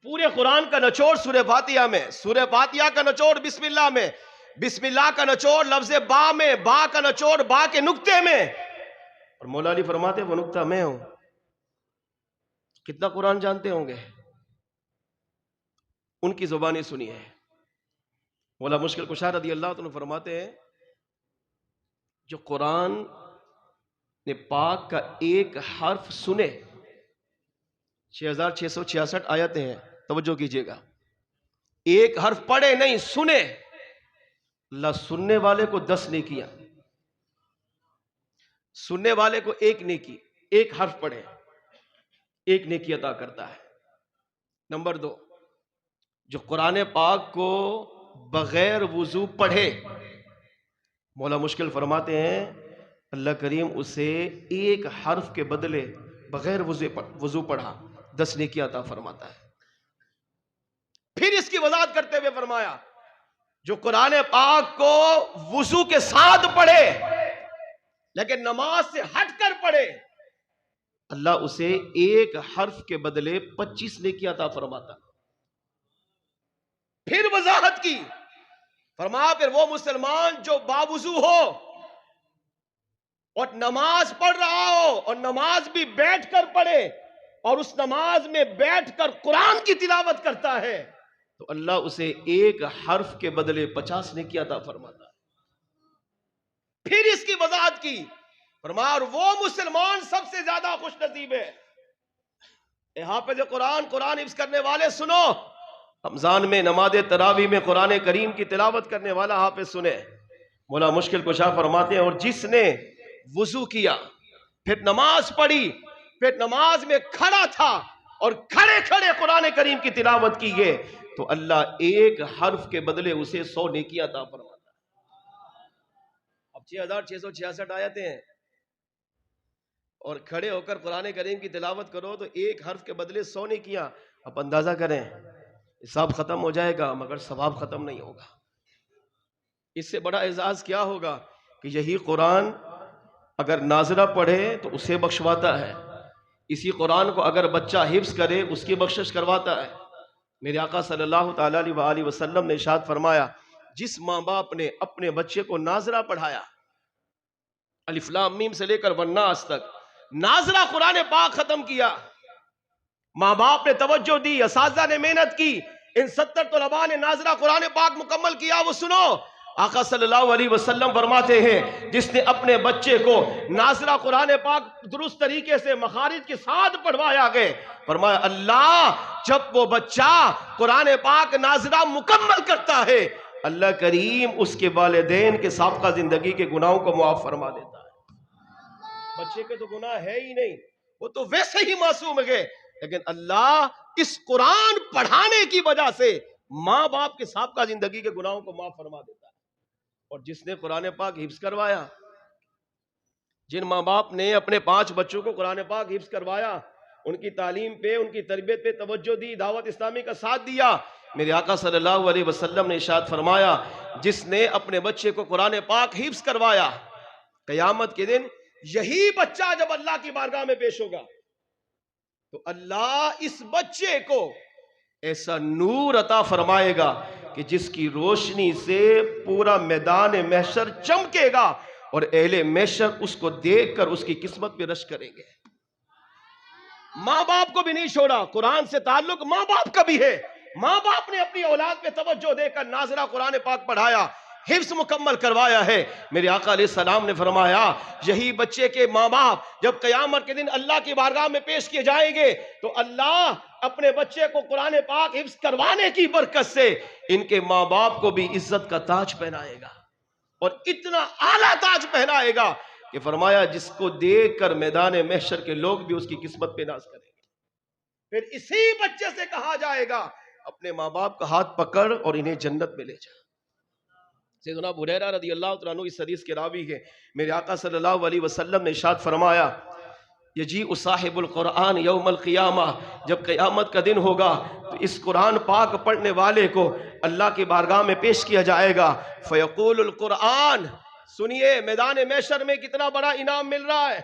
پورے قرآن کا نچوڑ سورہ فاتحہ میں، سورہ فاتحہ کا نچوڑ بسم اللہ میں، بسم اللہ کا نچوڑ لفظ با میں، با کا نچوڑ با کے نقطے میں، اور مولا علی فرماتے وہ نقطہ میں ہوں۔ کتنا قرآن جانتے ہوں گے؟ ان کی زبانی سنی ہے۔ مولا مشکل کشا رضی اللہ عنہ فرماتے ہیں جو قرآن نے پاک کا ایک حرف سنے، 6666 آیتیں ہیں، توجہ کیجئے گا، ایک حرف پڑھے نہیں سنے، اللہ سننے والے کو 10 نیکیاں، سننے والے کو 1 نیکی، ایک حرف پڑھے 1 نیکی عطا کرتا ہے۔ نمبر 2، جو قرآن پاک کو بغیر وضو پڑھے، مولا مشکل فرماتے ہیں اللہ کریم اسے ایک حرف کے بدلے بغیر وضو پڑھا 10 نیکی عطا فرماتا ہے۔ پھر اس کی وضاحت کرتے ہوئے فرمایا جو قرآن پاک کو وضو کے ساتھ پڑھے لیکن نماز سے ہٹ کر پڑھے، اللہ اسے ایک حرف کے بدلے 25 نیکی عطا فرماتا۔ پھر وضاحت کی، فرمایا پھر وہ مسلمان جو باوضو ہو اور نماز پڑھ رہا ہو اور نماز بھی بیٹھ کر پڑھے اور اس نماز میں بیٹھ کر قرآن کی تلاوت کرتا ہے تو اللہ اسے ایک حرف کے بدلے 50 نیکی عطا فرماتا ہے۔ پھر اس کی وضاحت کی، فرمایا اور وہ مسلمان سب سے زیادہ خوش نصیب ہے، اے حافظ قرآن، قرآن حفظ کرنے والے سنو، رمضان میں نماز تراویح میں قرآن کریم کی تلاوت کرنے والا حافظ سنے۔ مولا مشکل کشا فرماتے ہیں اور جس نے وضو کیا پھر نماز پڑھی پھر نماز میں کھڑا تھا اور کھڑے کھڑے قرآن کریم کی تلاوت کی ہے تو اللہ ایک حرف کے بدلے اسے 100 نیکی عطا فرماتا ہے۔ اب 6666 آیتیں ہیں اور کھڑے ہو کر قرآن کریم کی تلاوت کرو تو ایک حرف کے بدلے 100 نیکیاں، اب اندازہ کریں حساب ختم ہو جائے گا مگر ثواب ختم نہیں ہوگا۔ اس سے بڑا اعزاز کیا ہوگا کہ یہی قرآن اگر ناظرہ پڑھے تو اسے بخشواتا ہے، اسی قرآن کو اگر بچہ حفظ کرے اس کی بخشش کرواتا ہے۔ میرے آقا صلی اللہ تعالیٰ علیہ وآلہ وسلم نے ارشاد فرمایا جس ماں باپ نے اپنے بچے کو ناظرہ پڑھایا، الف لام میم سے لے کر والناس تک ناظرہ قرآن پاک ختم کیا، ماں باپ نے توجہ دی، اساتذہ نے محنت کی، ان 70 طلباء نے ناظرہ قرآن پاک مکمل کیا، وہ سنو آقا صلی اللہ علیہ وسلم فرماتے ہیں جس نے اپنے بچے کو ناظرہ قرآن پاک درست طریقے سے مخارج کے ساتھ پڑھوایا گئے، فرمایا اللہ جب وہ بچہ قرآن پاک ناظرہ مکمل کرتا ہے اللہ کریم اس کے والدین کے سابقہ زندگی کے گناہوں کو معاف فرما دیتا ہے۔ بچے کے تو گناہ ہے ہی نہیں، وہ تو ویسے ہی معصوم ہے، لیکن اللہ اس قرآن پڑھانے کی وجہ سے ماں باپ کے سابقہ زندگی کے گناہوں کو معاف فرما دیتا ہے۔ اور جس نے قرآن پاک حفظ کروایا، جن ماں باپ نے اپنے 5 بچوں کو قرآن پاک حفظ کروایا، ان کی تعلیم پہ ان کی تربیت پہ توجہ دی، دعوت اسلامی کا ساتھ دیا، میرے آقا صلی اللہ علیہ وسلم نے ارشاد فرمایا جس نے اپنے بچے کو قرآن پاک حفظ کروایا قیامت کے دن یہی بچہ جب اللہ کی بارگاہ میں پیش ہوگا تو اللہ اس بچے کو ایسا نور عطا فرمائے گا کہ جس کی روشنی سے پورا میدان محشر چمکے گا اور اہل محشر اس کو دیکھ کر اس کی قسمت پہ رشک کریں گے۔ ماں باپ کو بھی نہیں چھوڑا، قرآن سے تعلق ماں باپ کا بھی ہے، ماں باپ نے اپنی اولاد پہ توجہ دے کر ناظرہ قرآن پاک پڑھایا، حفظ مکمل کروایا ہے۔ میرے آقا علیہ السلام نے فرمایا یہی بچے کے ماں باپ جب قیامت کے دن اللہ کی بارگاہ میں پیش کیے جائیں گے تو اللہ اپنے بچے کو قرآن پاک حفظ کروانے کی برکت سے ان کے ماں باپ کو بھی عزت کا تاج پہنائے گا اور اتنا اعلیٰ تاج پہنائے گا کہ فرمایا جس کو دیکھ کر میدان محشر کے لوگ بھی اس کی قسمت پہ ناز کریں گے. پھر اسی بچے سے کہا جائے گا اپنے ماں باپ کا ہاتھ پکڑ اور انہیں جنت میں لے جا. سیدنا ابو ہریرہ رضی اللہ تعالیٰ عنہ اس حدیث کے راوی ہے. میرے آقا صلی اللہ علیہ وسلم نے ارشاد فرمایا یجیء صاحب القرآن یوم القیامہ، جب قیامت کا دن ہوگا تو اس قرآن پاک پڑھنے والے کو اللہ کی بارگاہ میں پیش کیا جائے گا. فیقول القرآن، سنیے میدان محشر میں کتنا بڑا انعام مل رہا ہے.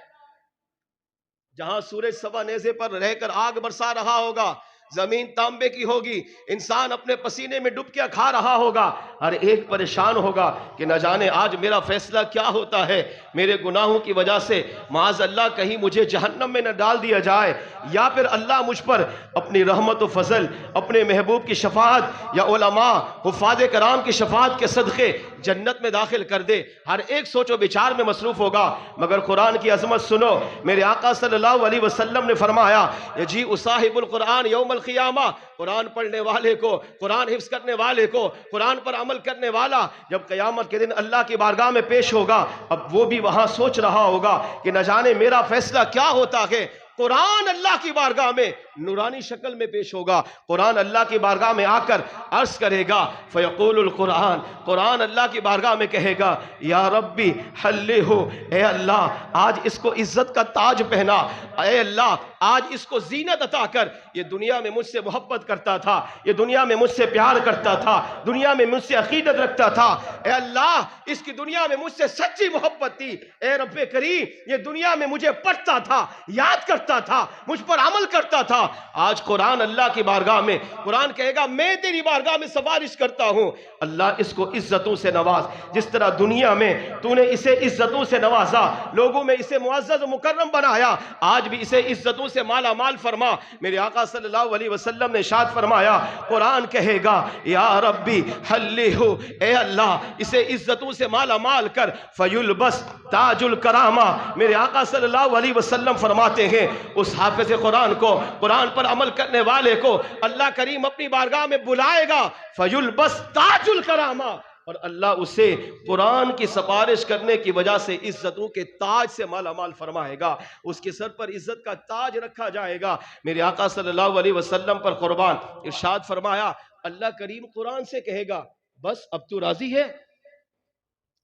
جہاں سورج سوا نیزے پر رہ کر آگ برسا رہا ہوگا، زمین تانبے کی ہوگی، انسان اپنے پسینے میں ڈبکیاں کھا رہا ہوگا، ہر ایک پریشان ہوگا کہ نہ جانے آج میرا فیصلہ کیا ہوتا ہے. میرے گناہوں کی وجہ سے معاذ اللہ کہیں مجھے جہنم میں نہ ڈال دیا جائے، یا پھر اللہ مجھ پر اپنی رحمت و فضل، اپنے محبوب کی شفاعت یا علماء حفاظ کرام کی شفاعت کے صدقے جنت میں داخل کر دے. ہر ایک سوچ و بچار میں مصروف ہوگا. مگر قرآن کی عظمت سنو. میرے آقا صلی اللہ علیہ وسلم نے فرمایا یجیء صاحب القرآن یوم القیامہ، قرآن پڑھنے والے کو، قرآن حفظ کرنے والے کو، قرآن پر عمل کرنے والا جب قیامت کے دن اللہ کی بارگاہ میں پیش ہوگا، اب وہ بھی وہاں سوچ رہا ہوگا کہ نہ جانے میرا فیصلہ کیا ہوتا ہے. قرآن اللہ کی بارگاہ میں نورانی شکل میں پیش ہوگا. قرآن اللہ کی بارگاہ میں آ کر عرض کرے گا فیقول القرآن، قرآن اللہ کی بارگاہ میں کہے گا یا ربی حلہ، اے اللہ آج اس کو عزت کا تاج پہنا، اے اللہ آج اس کو زینت عطا کر. یہ دنیا میں مجھ سے محبت کرتا تھا، یہ دنیا میں مجھ سے پیار کرتا تھا، دنیا میں مجھ سے عقیدت رکھتا تھا، اے اللہ اس کی دنیا میں مجھ سے سچی محبت تھی. اے رب کریم یہ دنیا میں مجھے پڑھتا تھا، یاد کرتا تھا، مجھ پر عمل کرتا تھا. آج قرآن اللہ کی بارگاہ میں، قرآن کہے گا میں تیری بارگاہ میں سفارش کرتا ہوں، اللہ اس کو عزتوں سے نواز. جس طرح دنیا میں تو نے اسے عزتوں سے نوازا، لوگوں میں اسے معزز و مکرم بنایا، آج بھی اسے عزتوں سے مالا مال فرما. میرے آقا صلی اللہ علیہ وسلم نے ارشاد فرمایا قرآن کہے گا یا ربی حلہ، اے اللہ اسے عزتوں سے مالا مال کر. فیلبس تاج الکرامہ. میرے آقا صلی اللہ علیہ وسلم فرماتے ہیں اس حافظ قرآن کو، قرآن پر عمل کرنے والے کو اللہ کریم اپنی بارگاہ میں بلائے گا. فیلبس تاج الکرامہ، اور اللہ اسے قرآن کی سفارش کرنے کی وجہ سے عزتوں کے تاج سے مالا مال فرمائے گا. اس کے سر پر عزت کا تاج رکھا جائے گا. میرے آقا صلی اللہ علیہ وسلم پر قربان ارشاد فرمایا اللہ کریم قرآن سے کہے گا بس اب تو راضی ہے؟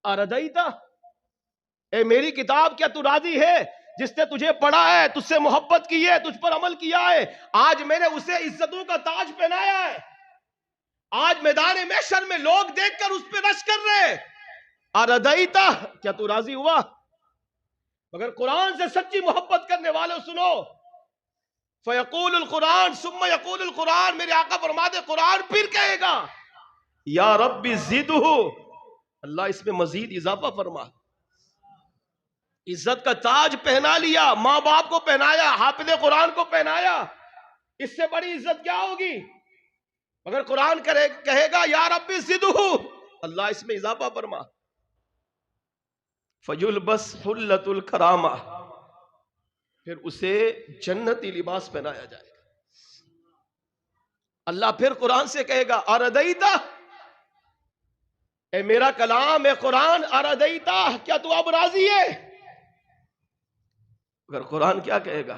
اردیتا، اے میری کتاب کیا تو راضی ہے؟ جس نے تجھے پڑھا ہے، تجھ سے محبت کی ہے، تجھ پر عمل کیا ہے، آج میں نے اسے عزتوں کا تاج پہنایا ہے. آج میدان محشر میں لوگ دیکھ کر اس پہ رش کر رہے. اردیتا، کیا تو راضی ہوا؟ مگر قرآن سے سچی محبت کرنے والوں سنو، فیقول القرآن ثم یقول القرآن. میرے آقا فرماتے قرآن پھر کہے گا یا رب زدہ، اللہ اس میں مزید اضافہ فرما. عزت کا تاج پہنا لیا، ماں باپ کو پہنایا، حافظ قرآن کو پہنایا، اس سے بڑی عزت کیا ہوگی؟ مگر قرآن کہے گا یا رب زدہ، اللہ اس میں اضافہ فرما. فیلبس حلۃ الکرامہ، پھر اسے جنتی لباس پہنایا جائے گا. اللہ پھر قرآن سے کہے گا اردیتا، اے میرا کلام اے قرآن اردیتا، کیا تو اب راضی ہے؟ اگر قرآن کیا کہے گا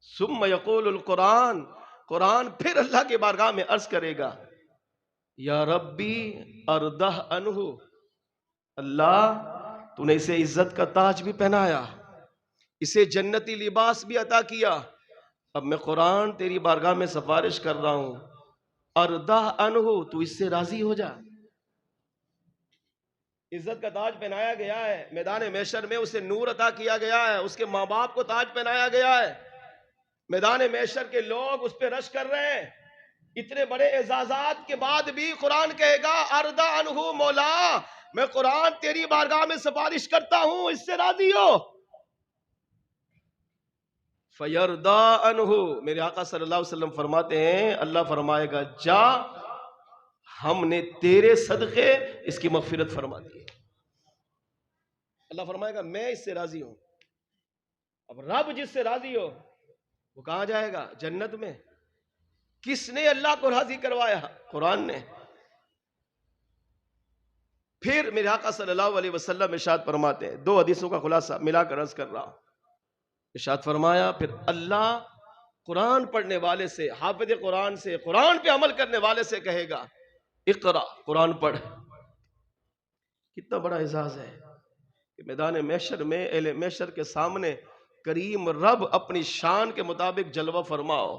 ثم یقول القرآن، قرآن پھر اللہ کے بارگاہ میں عرض کرے گا یا ربی اردہ عنہ، اللہ تو نے اسے عزت کا تاج بھی پہنایا، اسے جنتی لباس بھی عطا کیا، اب میں قرآن تیری بارگاہ میں سفارش کر رہا ہوں اردہ عنہ، تو اس سے راضی ہو جا. عزت کا تاج پہنایا گیا ہے، میدان محشر میں اسے نور عطا کیا گیا ہے، اس کے ماں باپ کو تاج پہنایا گیا ہے. میدان محشر کے لوگ اس پہ رش کر رہے ہیں. اتنے بڑے اعزازات کے بعد بھی قرآن کہے گا اردہ عنہ، مولا میں قرآن تیری بارگاہ میں سفارش کرتا ہوں، اس سے راضی ہو؟ فیرضا عنہ، میرے آقا صلی اللہ علیہ وسلم فرماتے ہیں اللہ فرمائے گا جا، ہم نے تیرے صدقے اس کی مغفرت فرما دی. اللہ فرمائے گا میں اس سے راضی ہوں. اب رب جس سے راضی ہو وہ کہاں جائے گا؟ جنت میں. کس نے اللہ کو راضی کروایا؟ قرآن نے. پھر میرے آقا صلی اللہ علیہ وسلم ارشاد فرماتے ہیں، دو حدیثوں کا خلاصہ ملا کر عرض کر رہا ہوں. ارشاد فرمایا پھر اللہ قرآن پڑھنے والے سے، حافظ قرآن سے، قرآن پہ عمل کرنے والے سے کہے گا اقرا، قرآن پڑھ. کتنا بڑا اعزاز ہے کہ میدان محشر میں، اہل محشر کے سامنے کریم رب اپنی شان کے مطابق جلوہ فرماؤ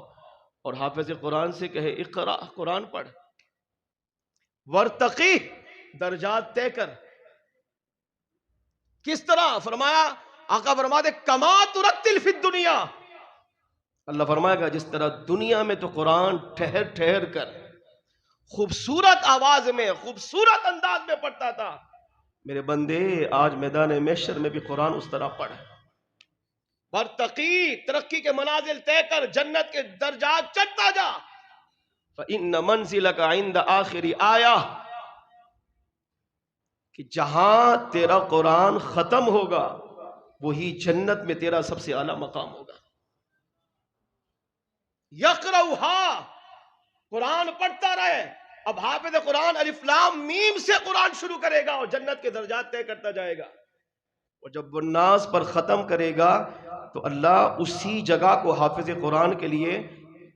اور حافظ قرآن سے کہے اقرا، قرآن پڑھ. ورتقی، درجات طے کر. کس طرح؟ فرمایا، آقا فرماتے کما ترتل فی الدنیا. اللہ فرمائے گا جس طرح دنیا میں تو قرآن ٹھہر ٹھہر کر خوبصورت آواز میں، خوبصورت انداز میں پڑھتا تھا، میرے بندے آج میدان محشر میں بھی قرآن اس طرح پڑھ. برتقی، ترقی کے منازل طے کر، جنت کے درجات چڑھتا جا. فَإِنَّ مَنزِلَكَ عِنْدَ آخِرِ آیَةٍ، کہ جہاں تیرا قرآن ختم ہوگا وہی جنت میں تیرا سب سے اعلیٰ مقام ہوگا. یقرؤھا، قرآن پڑھتا رہے. اب حافظ قرآن الف لام میم سے قرآن شروع کرے گا اور جنت کے درجات طے کرتا جائے گا، اور جب الناس پر ختم کرے گا تو اللہ اسی جگہ کو حافظ قرآن کے لیے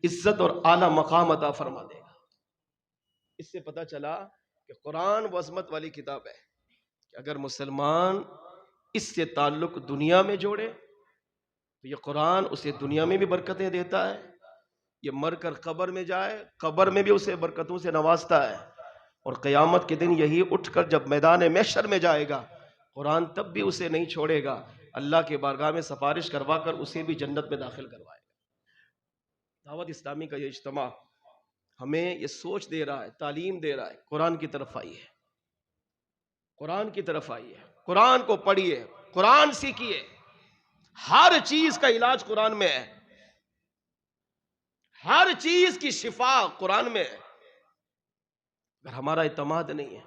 عزت اور اعلیٰ مقام عطا فرما دے گا. اس سے پتہ چلا کہ قرآن وہ عظمت والی کتاب ہے کہ اگر مسلمان اس سے تعلق دنیا میں جوڑے تو یہ قرآن اسے دنیا میں بھی برکتیں دیتا ہے، یہ مر کر قبر میں جائے، قبر میں بھی اسے برکتوں سے نوازتا ہے، اور قیامت کے دن یہی اٹھ کر جب میدان محشر میں جائے گا قرآن تب بھی اسے نہیں چھوڑے گا، اللہ کے بارگاہ میں سفارش کروا کر اسے بھی جنت میں داخل کروائے گا. دعوت اسلامی کا یہ اجتماع ہمیں یہ سوچ دے رہا ہے، تعلیم دے رہا ہے، قرآن کی طرف آئیے، قرآن کی طرف آئیے، قرآن کو پڑھیے، قرآن سیکھیے. ہر چیز کا علاج قرآن میں ہے، ہر چیز کی شفا قرآن میں ہے. اگر ہمارا اعتماد نہیں ہے،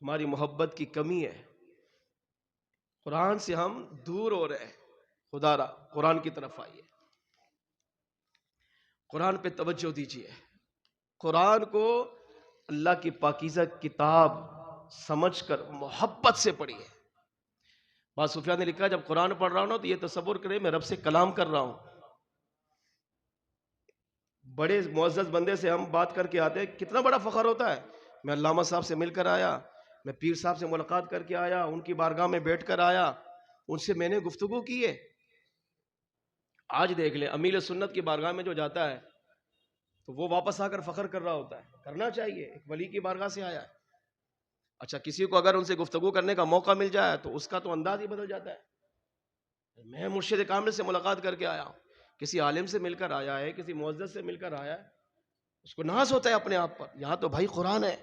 ہماری محبت کی کمی ہے، قرآن سے ہم دور ہو رہے ہیں، خدا را قرآن کی طرف آئیے، قرآن پہ توجہ دیجیے، قرآن کو اللہ کی پاکیزہ کتاب سمجھ کر محبت سے پڑھیے. بعض صوفیاء نے لکھا جب قرآن پڑھ رہا ہوں نا تو یہ تصور کرے میں رب سے کلام کر رہا ہوں. بڑے معزز بندے سے ہم بات کر کے آتے ہیں، کتنا بڑا فخر ہوتا ہے. میں علامہ صاحب سے مل کر آیا، میں پیر صاحب سے ملاقات کر کے آیا، ان کی بارگاہ میں بیٹھ کر آیا، ان سے میں نے گفتگو کی ہے. آج دیکھ لیں امیل سنت کی بارگاہ میں جو جاتا ہے تو وہ واپس آ کر فخر کر رہا ہوتا ہے. کرنا چاہیے، ایک ولی کی بارگاہ سے آیا ہے. اچھا کسی کو اگر ان سے گفتگو کرنے کا موقع مل جائے تو اس کا تو انداز ہی بدل جاتا ہے. میں مرشد کامل سے ملاقات کر کے آیا ہوں، کسی عالم سے مل کر آیا ہے، کسی معزز سے مل کر آیا ہے، اس کو ناز ہوتا ہے اپنے آپ پر. یہاں تو بھائی قرآن ہے،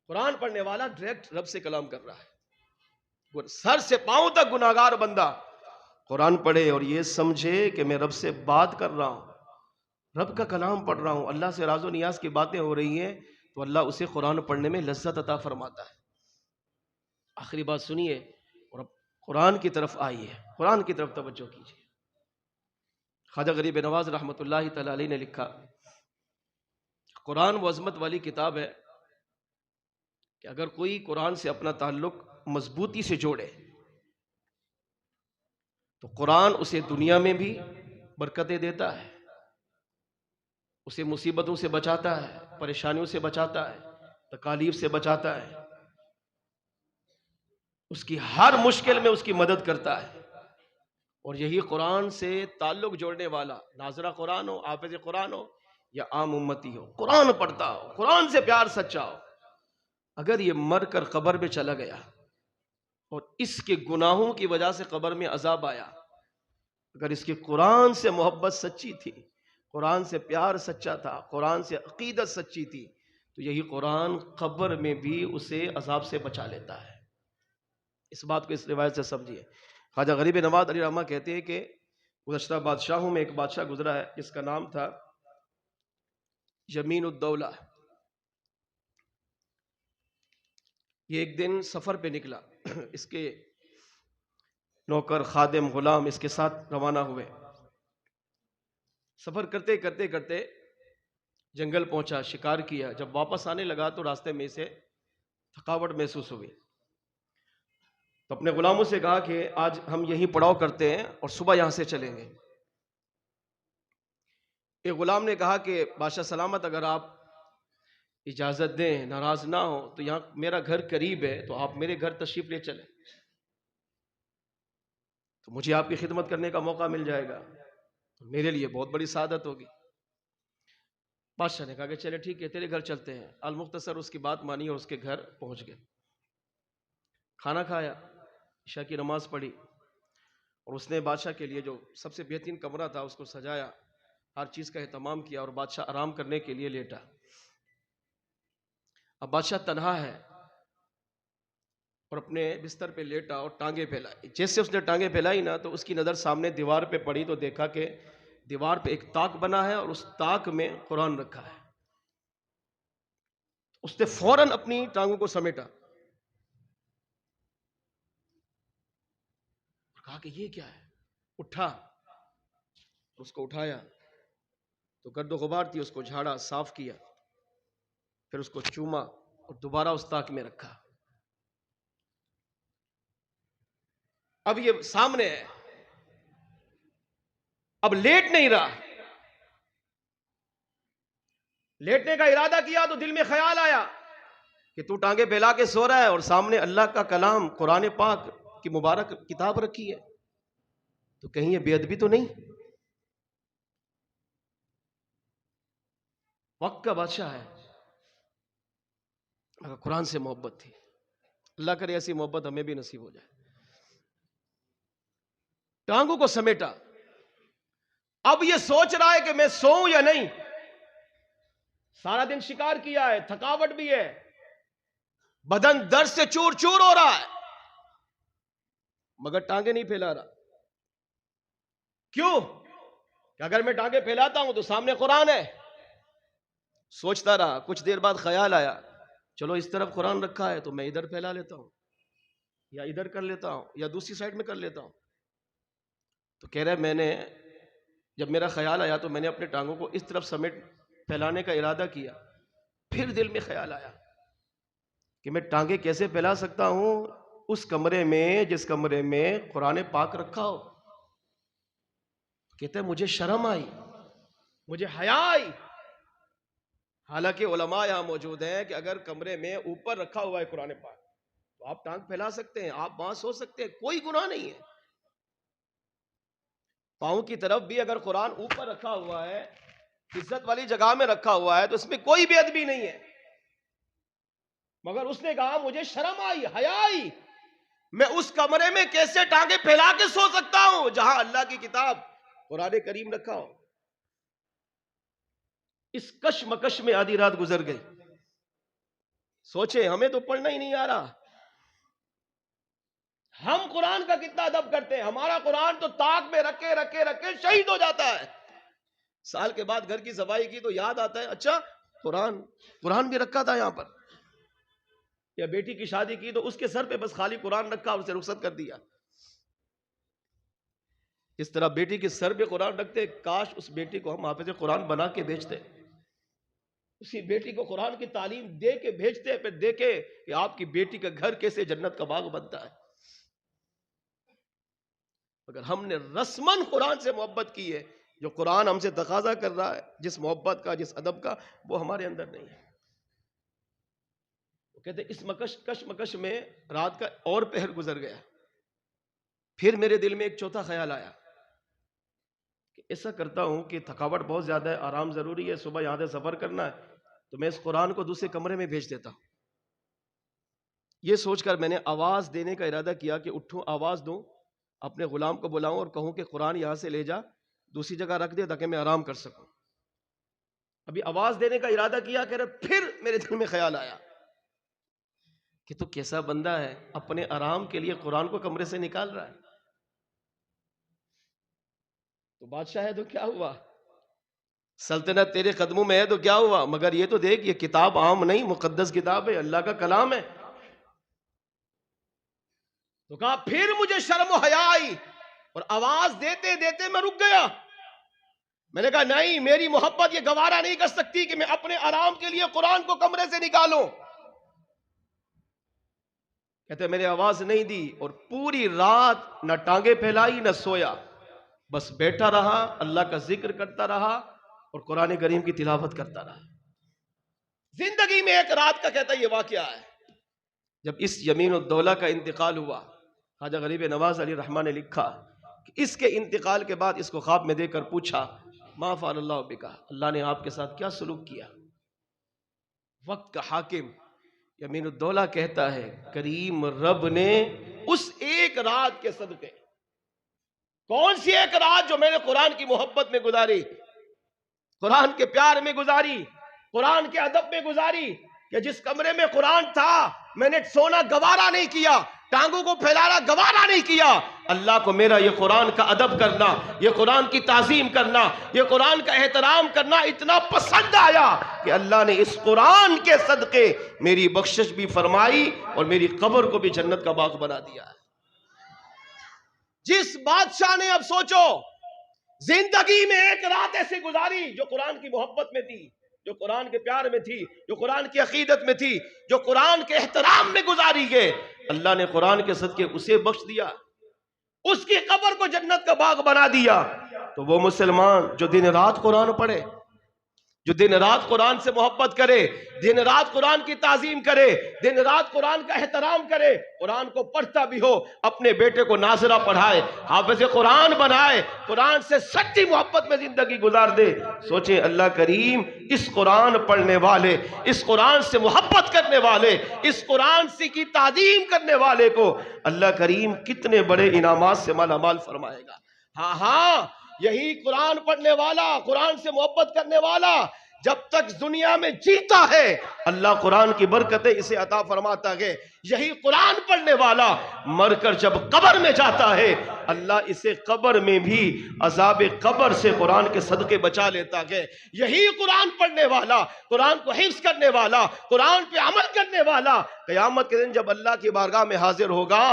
قرآن پڑھنے والا ڈائریکٹ رب سے کلام کر رہا ہے. سر سے پاؤں تک گناہگار بندہ قرآن پڑھے اور یہ سمجھے کہ میں رب سے بات کر رہا ہوں، رب کا کلام پڑھ رہا ہوں، اللہ سے راز و نیاز کی باتیں ہو رہی ہیں، تو اللہ اسے قرآن پڑھنے میں لذت عطا فرماتا ہے. آخری بات سنیے اور اب قرآن کی طرف آئیے، قرآن کی طرف توجہ کیجیے. خواجہ غریب نواز رحمۃ اللہ تعالی علیہ نے لکھا، قرآن وہ عظمت والی کتاب ہے کہ اگر کوئی قرآن سے اپنا تعلق مضبوطی سے جوڑے تو قرآن اسے دنیا میں بھی برکتیں دیتا ہے، اسے مصیبتوں سے بچاتا ہے، پریشانیوں سے بچاتا ہے، تکالیف سے بچاتا ہے، اس کی ہر مشکل میں اس کی مدد کرتا ہے. اور یہی قرآن سے تعلق جوڑنے والا، ناظرہ قرآن ہو، حافظ قرآن ہو یا عام امتی ہو، قرآن پڑھتا ہو، قرآن سے پیار سچا ہو، اگر یہ مر کر قبر میں چلا گیا اور اس کے گناہوں کی وجہ سے قبر میں عذاب آیا، اگر اس کی قرآن سے محبت سچی تھی، قرآن سے پیار سچا تھا، قرآن سے عقیدت سچی تھی، تو یہی قرآن قبر میں بھی اسے عذاب سے بچا لیتا ہے. اس بات کو اس روایت سے سمجھیے. خواجہ غریب نواز علی رحمہ کہتے ہیں کہ گزشتہ بادشاہوں میں ایک بادشاہ گزرا ہے جس کا نام تھا یمین الدولہ. یہ ایک دن سفر پہ نکلا، اس کے نوکر خادم غلام اس کے ساتھ روانہ ہوئے. سفر کرتے کرتے کرتے جنگل پہنچا، شکار کیا. جب واپس آنے لگا تو راستے میں سے تھکاوٹ محسوس ہوئی تو اپنے غلاموں سے کہا کہ آج ہم یہیں پڑاؤ کرتے ہیں اور صبح یہاں سے چلیں گے۔ ایک غلام نے کہا کہ بادشاہ سلامت، اگر آپ اجازت دیں، ناراض نہ ہو، تو یہاں میرا گھر قریب ہے، تو آپ میرے گھر تشریف لے چلیں تو مجھے آپ کی خدمت کرنے کا موقع مل جائے گا، میرے لیے بہت بڑی سعادت ہوگی۔ بادشاہ نے کہا کہ چلے ٹھیک ہے، تیرے گھر چلتے ہیں۔ المختصر اس کی بات مانی اور اس کے گھر پہنچ گئے، کھانا کھایا، عشاء کی نماز پڑھی، اور اس نے بادشاہ کے لیے جو سب سے بہترین کمرہ تھا اس کو سجایا، ہر چیز کا اہتمام کیا، اور بادشاہ آرام کرنے کے لیے لیٹا۔ اب بادشاہ تنہا ہے اور اپنے بستر پہ لیٹا اور ٹانگیں پھیلائی۔ جیسے اس نے ٹانگیں پھیلائی نا تو اس کی نظر سامنے دیوار پہ پڑی، تو دیکھا کہ دیوار پہ ایک طاق بنا ہے اور اس طاق میں قرآن رکھا ہے۔ اس نے فوراً اپنی ٹانگوں کو سمیٹا اور کہا کہ یہ کیا ہے؟ اٹھا، اس کو اٹھایا تو گرد و غبار تھی، اس کو جھاڑا، صاف کیا، پھر اس کو چوما اور دوبارہ اس طاق میں رکھا۔ اب یہ سامنے ہے، اب لیٹ نہیں رہا۔ لیٹنے کا ارادہ کیا تو دل میں خیال آیا کہ تو ٹانگیں پھیلا کے سو رہا ہے اور سامنے اللہ کا کلام قرآن پاک کی مبارک کتاب رکھی ہے، تو کہیں یہ بے ادبی تو نہیں؟ وقت کا بادشاہ ہے، مگر قرآن سے محبت تھی۔ اللہ کرے ایسی محبت ہمیں بھی نصیب ہو جائے۔ ٹانگوں کو سمیٹا، اب یہ سوچ رہا ہے کہ میں سوؤں یا نہیں۔ سارا دن شکار کیا ہے، تھکاوٹ بھی ہے، بدن درد سے چور چور ہو رہا ہے، مگر ٹانگیں نہیں پھیلا رہا۔ کیوں؟ کہ اگر میں ٹانگیں پھیلاتا ہوں تو سامنے قرآن ہے۔ سوچتا رہا، کچھ دیر بعد خیال آیا، چلو اس طرف قرآن رکھا ہے تو میں ادھر پھیلا لیتا ہوں، یا ادھر کر لیتا ہوں، یا دوسری سائڈ میں کر لیتا ہوں۔ تو کہہ رہے میں نے جب میرا خیال آیا تو میں نے اپنے ٹانگوں کو اس طرف سمیٹ پھیلانے کا ارادہ کیا، پھر دل میں خیال آیا کہ میں ٹانگیں کیسے پھیلا سکتا ہوں اس کمرے میں جس کمرے میں قرآن پاک رکھا ہو۔ کہتے ہیں مجھے شرم آئی، مجھے حیا آئی، حالانکہ علماء یہاں موجود ہیں کہ اگر کمرے میں اوپر رکھا ہوا ہے قرآن پاک تو آپ ٹانگ پھیلا سکتے ہیں، آپ وہاں سو سکتے ہیں، کوئی گناہ نہیں ہے۔ پاؤں کی طرف بھی اگر قرآن اوپر رکھا ہوا ہے، عزت والی جگہ میں رکھا ہوا ہے، تو اس میں کوئی بے ادبی نہیں ہے۔ مگر اس نے کہا مجھے شرم آئی، حیا آئی، میں اس کمرے میں کیسے ٹانگیں پھیلا کے سو سکتا ہوں جہاں اللہ کی کتاب قرآن کریم رکھا ہو۔ اس کشمکش میں آدھی رات گزر گئی۔ سوچے ہمیں تو پڑھنا ہی نہیں آ رہا، ہم قرآن کا کتنا ادب کرتے ہیں، ہمارا قرآن تو طاق میں رکھے رکھے رکھے شہید ہو جاتا ہے۔ سال کے بعد گھر کی صفائی کی تو یاد آتا ہے اچھا قرآن بھی رکھا تھا یہاں پر، یا بیٹی کی شادی کی تو اس کے سر پہ بس خالی قرآن رکھا، اسے رخصت کر دیا۔ اس طرح بیٹی کے سر پہ قرآن رکھتے، کاش اس بیٹی کو ہم حافظ قرآن بنا کے بھیجتے، اسی بیٹی کو قرآن کی تعلیم دے کے بھیجتے، پھر دیکھے کہ آپ کی بیٹی کا گھر کیسے جنت کا باغ بنتا ہے۔ اگر ہم نے رسماً قرآن سے محبت کی ہے، جو قرآن ہم سے تقاضا کر رہا ہے، جس محبت کا، جس ادب کا، وہ ہمارے اندر نہیں ہے۔ وہ کہتے ہیں اس کشمکش میں رات کا اور پہر گزر گیا، پھر میرے دل میں ایک چوتھا خیال آیا کہ ایسا کرتا ہوں کہ تھکاوٹ بہت زیادہ ہے، آرام ضروری ہے، صبح یہاں سے سفر کرنا ہے، تو میں اس قرآن کو دوسرے کمرے میں بھیج دیتا ہوں۔ یہ سوچ کر میں نے آواز دینے کا ارادہ کیا کہ اٹھوں، آواز دوں، اپنے غلام کو بلاؤں اور کہوں کہ قرآن یہاں سے لے جا، دوسری جگہ رکھ دے تاکہ میں آرام کر سکوں۔ ابھی آواز دینے کا ارادہ کیا کہ پھر میرے دل میں خیال آیا کہ تو کیسا بندہ ہے، اپنے آرام کے لیے قرآن کو کمرے سے نکال رہا ہے۔ تو بادشاہ ہے تو کیا ہوا، سلطنت تیرے قدموں میں ہے تو کیا ہوا، مگر یہ تو دیکھ یہ کتاب عام نہیں، مقدس کتاب ہے، اللہ کا کلام ہے۔ تو کہا پھر مجھے شرم و حیا آئی اور آواز دیتے دیتے میں رک گیا۔ میں نے کہا نہیں، میری محبت یہ گوارا نہیں کر سکتی کہ میں اپنے آرام کے لیے قرآن کو کمرے سے نکالوں۔ کہتے میں نے آواز نہیں دی اور پوری رات نہ ٹانگیں پھیلائی نہ سویا، بس بیٹھا رہا، اللہ کا ذکر کرتا رہا اور قرآن کریم کی تلاوت کرتا رہا۔ زندگی میں ایک رات کا کہتا یہ واقعہ ہے، جب اس یمین الدولہ کا انتقال ہوا، خواجہ غریب نواز علی رحمٰن نے لکھا کہ اس کے انتقال کے بعد اس کو خواب میں دیکھ کر پوچھا ما فعل اللہ بکا، اللہ نے آپ کے ساتھ کیا سلوک کیا؟ وقت کا حاکم یمین الدولہ کہتا ہے کریم رب نے اس ایک رات کے صدقے، کون سی ایک رات جو میں نے قرآن کی محبت میں گزاری، قرآن کے پیار میں گزاری، قرآن کے ادب میں گزاری، کہ جس کمرے میں قرآن تھا میں نے سونا گوارا نہیں کیا، ٹانگوں کو پھیلانا گوارا نہیں کیا، اللہ کو میرا یہ قرآن کا ادب کرنا، یہ قرآن کی تعظیم کرنا، یہ قرآن کا احترام کرنا اتنا پسند آیا کہ اللہ نے اس قرآن کے صدقے میری بخشش بھی فرمائی اور میری قبر کو بھی جنت کا باغ بنا دیا۔ جس بادشاہ نے، اب سوچو، زندگی میں ایک رات ایسے گزاری جو قرآن کی محبت میں تھی، جو قرآن کے پیار میں تھی، جو قرآن کی عقیدت میں تھی، جو قرآن کے احترام میں گزاری گئے، اللہ نے قرآن کے صدقے اسے بخش دیا، اس کی قبر کو جنت کا باغ بنا دیا۔ تو وہ مسلمان جو دن رات قرآن پڑھے، جو دن رات قرآن سے محبت کرے، دن رات قرآن کی تعظیم کرے، دن رات قرآن کا احترام کرے، قرآن کو پڑھتا بھی ہو، اپنے بیٹے کو ناظرہ پڑھائے، حافظ قرآن بنائے، قرآن سے سچی محبت میں زندگی گزار دے، سوچیں اللہ کریم اس قرآن پڑھنے والے، اس قرآن سے محبت کرنے والے، اس قرآن سے کی تعظیم کرنے والے کو اللہ کریم کتنے بڑے انعامات سے مالا مال فرمائے گا۔ ہاں ہاں، یہی قرآن پڑھنے والا، قرآن سے محبت کرنے والا جب تک دنیا میں جیتا ہے اللہ قرآن کی برکتیں اسے عطا فرماتا ہے، یہی قرآن پڑھنے والا مر کر جب قبر میں جاتا ہے اللہ اسے قبر میں بھی عذاب قبر سے قرآن کے صدقے بچا لیتا ہے، یہی قرآن پڑھنے والا، قرآن کو حفظ کرنے والا، قرآن پہ عمل کرنے والا قیامت کے دن جب اللہ کی بارگاہ میں حاضر ہوگا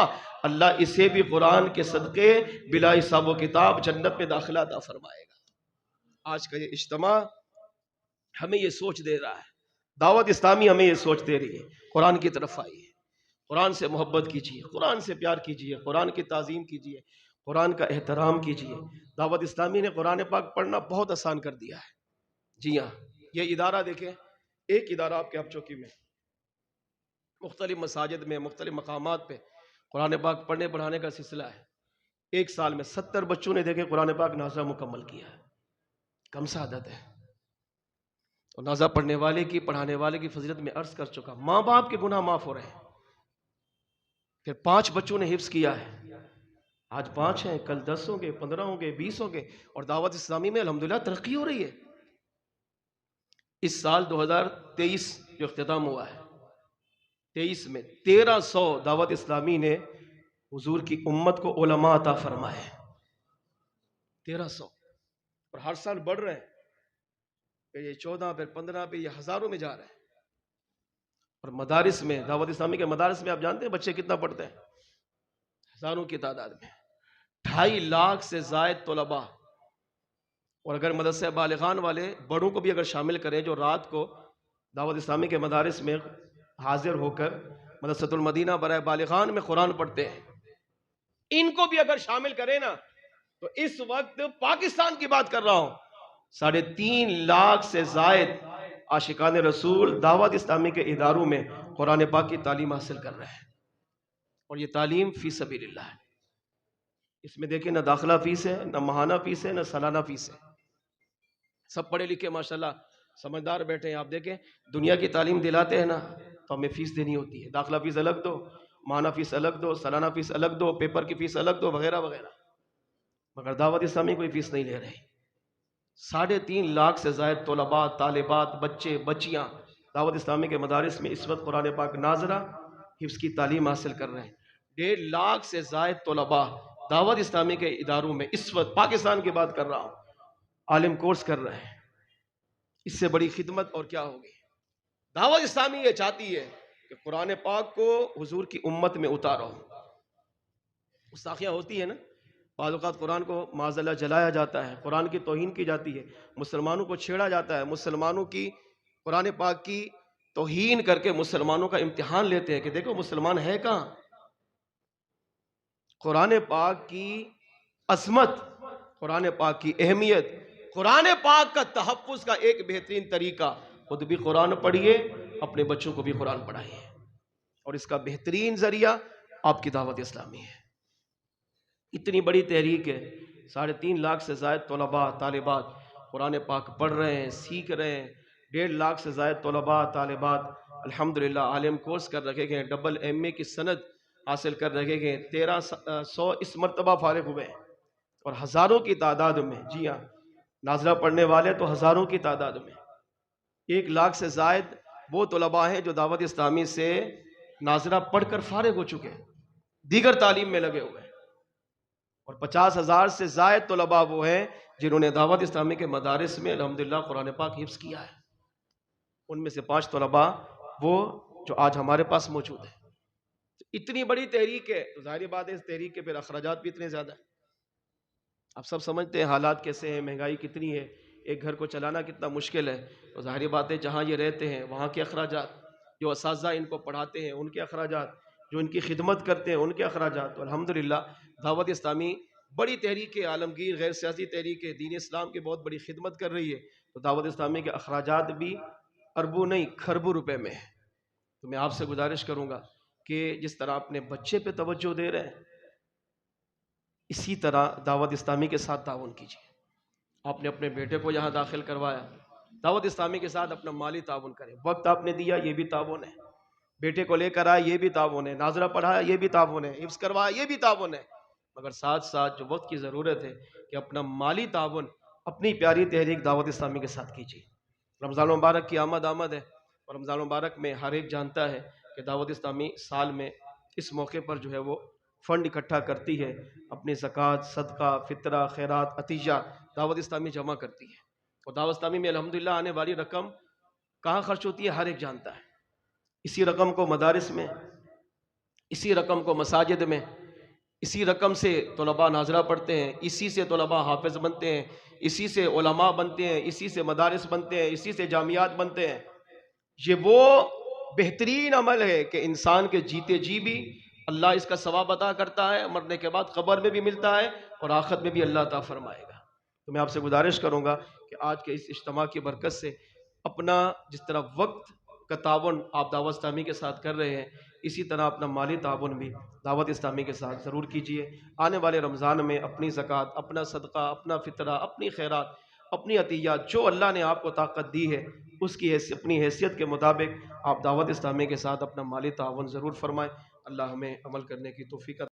اللہ اسے بھی قرآن کے صدقے بلا حساب و کتاب جنت میں داخلہ عطا فرمائے گا۔ آج کا یہ اجتماع ہمیں یہ سوچ دے رہا ہے، دعوت اسلامی ہمیں یہ سوچ دے رہی ہے، قرآن کی طرف آئیے، قرآن سے محبت کیجیے، قرآن سے پیار کیجیے، قرآن کی تعظیم کیجیے، قرآن کا احترام کیجیے۔ دعوت اسلامی نے قرآن پاک پڑھنا بہت آسان کر دیا ہے۔ جی ہاں، یہ ادارہ دیکھیں، ایک ادارہ آپ کے آپ چوکی میں، مختلف مساجد میں، مختلف مقامات پہ قرآن پاک پڑھنے پڑھانے کا سلسلہ ہے۔ ایک سال میں 70 بچوں نے دیکھے قرآن پاک نازہ مکمل کیا ہے، کم سعادت ہے۔ اور نازہ پڑھنے والے کی، پڑھانے والے کی فضیلت میں عرض کر چکا، ماں باپ کے گناہ معاف ہو رہے ہیں۔ پھر 5 بچوں نے حفظ کیا ہے، آج 5 ہیں، کل 10 ہوں گے، 15 ہوں گے، 20 ہوں گے، اور دعوت اسلامی میں الحمدللہ ترقی ہو رہی ہے۔ اس سال 2023 جو اختتام ہوا ہے، 23 میں 1300 دعوت اسلامی نے حضور کی امت کو علماء عطا فرمائے، 1300، اور ہر سال بڑھ رہے ہیں، پھر یہ 14، پھر 15، پھر یہ ہزاروں میں جا رہے ہیں۔ اور مدارس میں، دعوت اسلامی کے مدارس میں آپ جانتے ہیں بچے کتنا پڑھتے ہیں؟ ہزاروں کی تعداد میں، 2.5 لاکھ سے زائد طلباء، اور اگر مدرسہ بالغان والے بڑوں کو بھی اگر شامل کریں جو رات کو دعوت اسلامی کے مدارس میں حاضر ہو کر مدرسۃ المدینہ برائے بالغان میں قرآن پڑھتے ہیں، ان کو بھی اگر شامل کریں نا تو اس وقت پاکستان کی بات کر رہا ہوں 3.5 لاکھ سے زائد عاشقان رسول دعوت اسلامی کے اداروں میں قرآن پاک کی تعلیم حاصل کر رہے ہیں، اور یہ تعلیم فی سبیل اللہ ہے۔ اس میں دیکھیں نہ داخلہ فیس ہے، نہ ماہانہ فیس ہے، نہ سالانہ فیس ہے، سب پڑھے لکھے ماشاءاللہ سمجھدار بیٹھے ہیں۔ آپ دیکھیں دنیا کی تعلیم دلاتے ہیں نا تو ہمیں فیس دینی ہوتی ہے، داخلہ فیس الگ دو، ماہانہ فیس الگ دو، سالانہ فیس الگ دو، پیپر کی فیس الگ دو، وغیرہ وغیرہ، مگر دعوت اسلامی کوئی فیس نہیں لے رہی۔ 3.5 لاکھ سے زائد طلباء، طالبات، بچے بچیاں دعوت اسلامی کے مدارس میں اس وقت قرآن پاک ناظرہ حفظ کی تعلیم حاصل کر رہے ہیں۔ 1.5 لاکھ سے زائد طلباء دعوت اسلامی کے اداروں میں اس وقت پاکستان کی بات کر رہا ہوں عالم کورس کر رہے ہیں۔ اس سے بڑی خدمت اور کیا ہوگی؟ دعوت اسلامی یہ چاہتی ہے کہ قرآن پاک کو حضور کی امت میں اتارو۔ گستاخیاں ہوتی ہیں نا، بعض اوقات قرآن کو معاذ اللہ جلایا جاتا ہے، قرآن کی توہین کی جاتی ہے، مسلمانوں کو چھیڑا جاتا ہے، مسلمانوں کی قرآن پاک کی توہین کر کے مسلمانوں کا امتحان لیتے ہیں کہ دیکھو مسلمان ہے کہاں، قرآن پاک کی عظمت، قرآن پاک کی اہمیت، قرآن پاک کا تحفظ کا ایک بہترین طریقہ، خود بھی قرآن پڑھیے، اپنے بچوں کو بھی قرآن پڑھائیے، اور اس کا بہترین ذریعہ آپ کی دعوت اسلامی ہے۔ اتنی بڑی تحریک ہے، 3.5 لاکھ سے زائد طلباء طالبات قرآن پاک پڑھ رہے ہیں، سیکھ رہے ہیں، 1.5 لاکھ سے زائد طلباء طالبات الحمدللہ عالم کورس کر رکھے گئے، ڈبل MA کی سند حاصل کر رکھے گئے، 1300 اس مرتبہ فارغ ہوئے ہیں، اور ہزاروں کی تعداد میں، جی ہاں ناظرہ پڑھنے والے تو ہزاروں کی تعداد میں، 1 لاکھ سے زائد وہ طلباء ہیں جو دعوت اسلامی سے ناظرہ پڑھ کر فارغ ہو چکے ہیں، دیگر تعلیم میں لگے ہوئے ہیں، اور 50,000 سے زائد طلباء وہ ہیں جنہوں نے دعوت اسلامی کے مدارس میں الحمدللہ قرآن پاک حفظ کیا ہے۔ ان میں سے 5 طلباء وہ جو آج ہمارے پاس موجود ہیں۔ اتنی بڑی تحریک ہے تو ظاہری بات ہے اس تحریک کے پھر اخراجات بھی اتنے زیادہ ہیں۔ آپ سب سمجھتے ہیں حالات کیسے ہیں، مہنگائی کتنی ہے، ایک گھر کو چلانا کتنا مشکل ہے، تو ظاہری بات ہے جہاں یہ رہتے ہیں وہاں کے اخراجات، جو اساتذہ ان کو پڑھاتے ہیں ان کے اخراجات، جو ان کی خدمت کرتے ہیں ان کے اخراجات، تو الحمدللہ دعوت اسلامی بڑی تحریک ہے، عالمگیر غیر سیاسی تحریک ہے، دین اسلام کی بہت بڑی خدمت کر رہی ہے، تو دعوت اسلامی کے اخراجات بھی اربوں نہیں کھربوں روپے میں ہے۔ تو میں آپ سے گزارش کروں گا کہ جس طرح اپنے بچے پہ توجہ دے رہے ہیں، اسی طرح دعوت اسلامی کے ساتھ تعاون کیجیے۔ آپ نے اپنے بیٹے کو یہاں داخل کروایا، دعوت اسلامی کے ساتھ اپنا مالی تعاون کریں، وقت آپ نے دیا یہ بھی تعاون ہے، بیٹے کو لے کر آئے یہ بھی تعاون ہے، ناظرہ پڑھایا یہ بھی تعاون ہے، حفظ کروایا یہ بھی تعاون ہے، مگر ساتھ ساتھ جو وقت کی ضرورت ہے کہ اپنا مالی تعاون اپنی پیاری تحریک دعوت اسلامی کے ساتھ کیجیے۔ رمضان مبارک کی آمد ہے، اور رمضان مبارک میں ہر ایک جانتا ہے کہ دعوت اسلامی سال میں اس موقع پر جو ہے وہ فنڈ اکٹھا کرتی ہے، اپنی زکوٰۃ، صدقہ، فطرہ، خیرات، عطیہ دعوت اسلامی جمع کرتی ہے، اور دعوت اسلامی میں الحمدللہ آنے والی رقم کہاں خرچ ہوتی ہے ہر ایک جانتا ہے۔ اسی رقم کو مدارس میں، اسی رقم کو مساجد میں، اسی رقم سے طلباء ناظرہ پڑھتے ہیں، اسی سے طلباء حافظ بنتے ہیں، اسی سے علماء بنتے ہیں، اسی سے مدارس بنتے ہیں، اسی سے جامعات بنتے ہیں۔ یہ وہ بہترین عمل ہے کہ انسان کے جیتے جی بھی اللہ اس کا ثواب عطا کرتا ہے، مرنے کے بعد قبر میں بھی ملتا ہے اور آخرت میں بھی اللہ عطا فرمائے گا۔ تو میں آپ سے گزارش کروں گا کہ آج کے اس اجتماع کی برکت سے اپنا جس طرح وقت کا تعاون آپ دعوت اسلامی کے ساتھ کر رہے ہیں، اسی طرح اپنا مالی تعاون بھی دعوت اسلامی کے ساتھ ضرور کیجیے۔ آنے والے رمضان میں اپنی زکوٰۃ، اپنا صدقہ، اپنا فطرہ، اپنی خیرات، اپنی عطیات جو اللہ نے آپ کو طاقت دی ہے اس کی اپنی حیثیت کے مطابق آپ دعوت اسلامی کے ساتھ اپنا مالی تعاون ضرور فرمائیں۔ اللہ ہمیں عمل کرنے کی توفیق عطا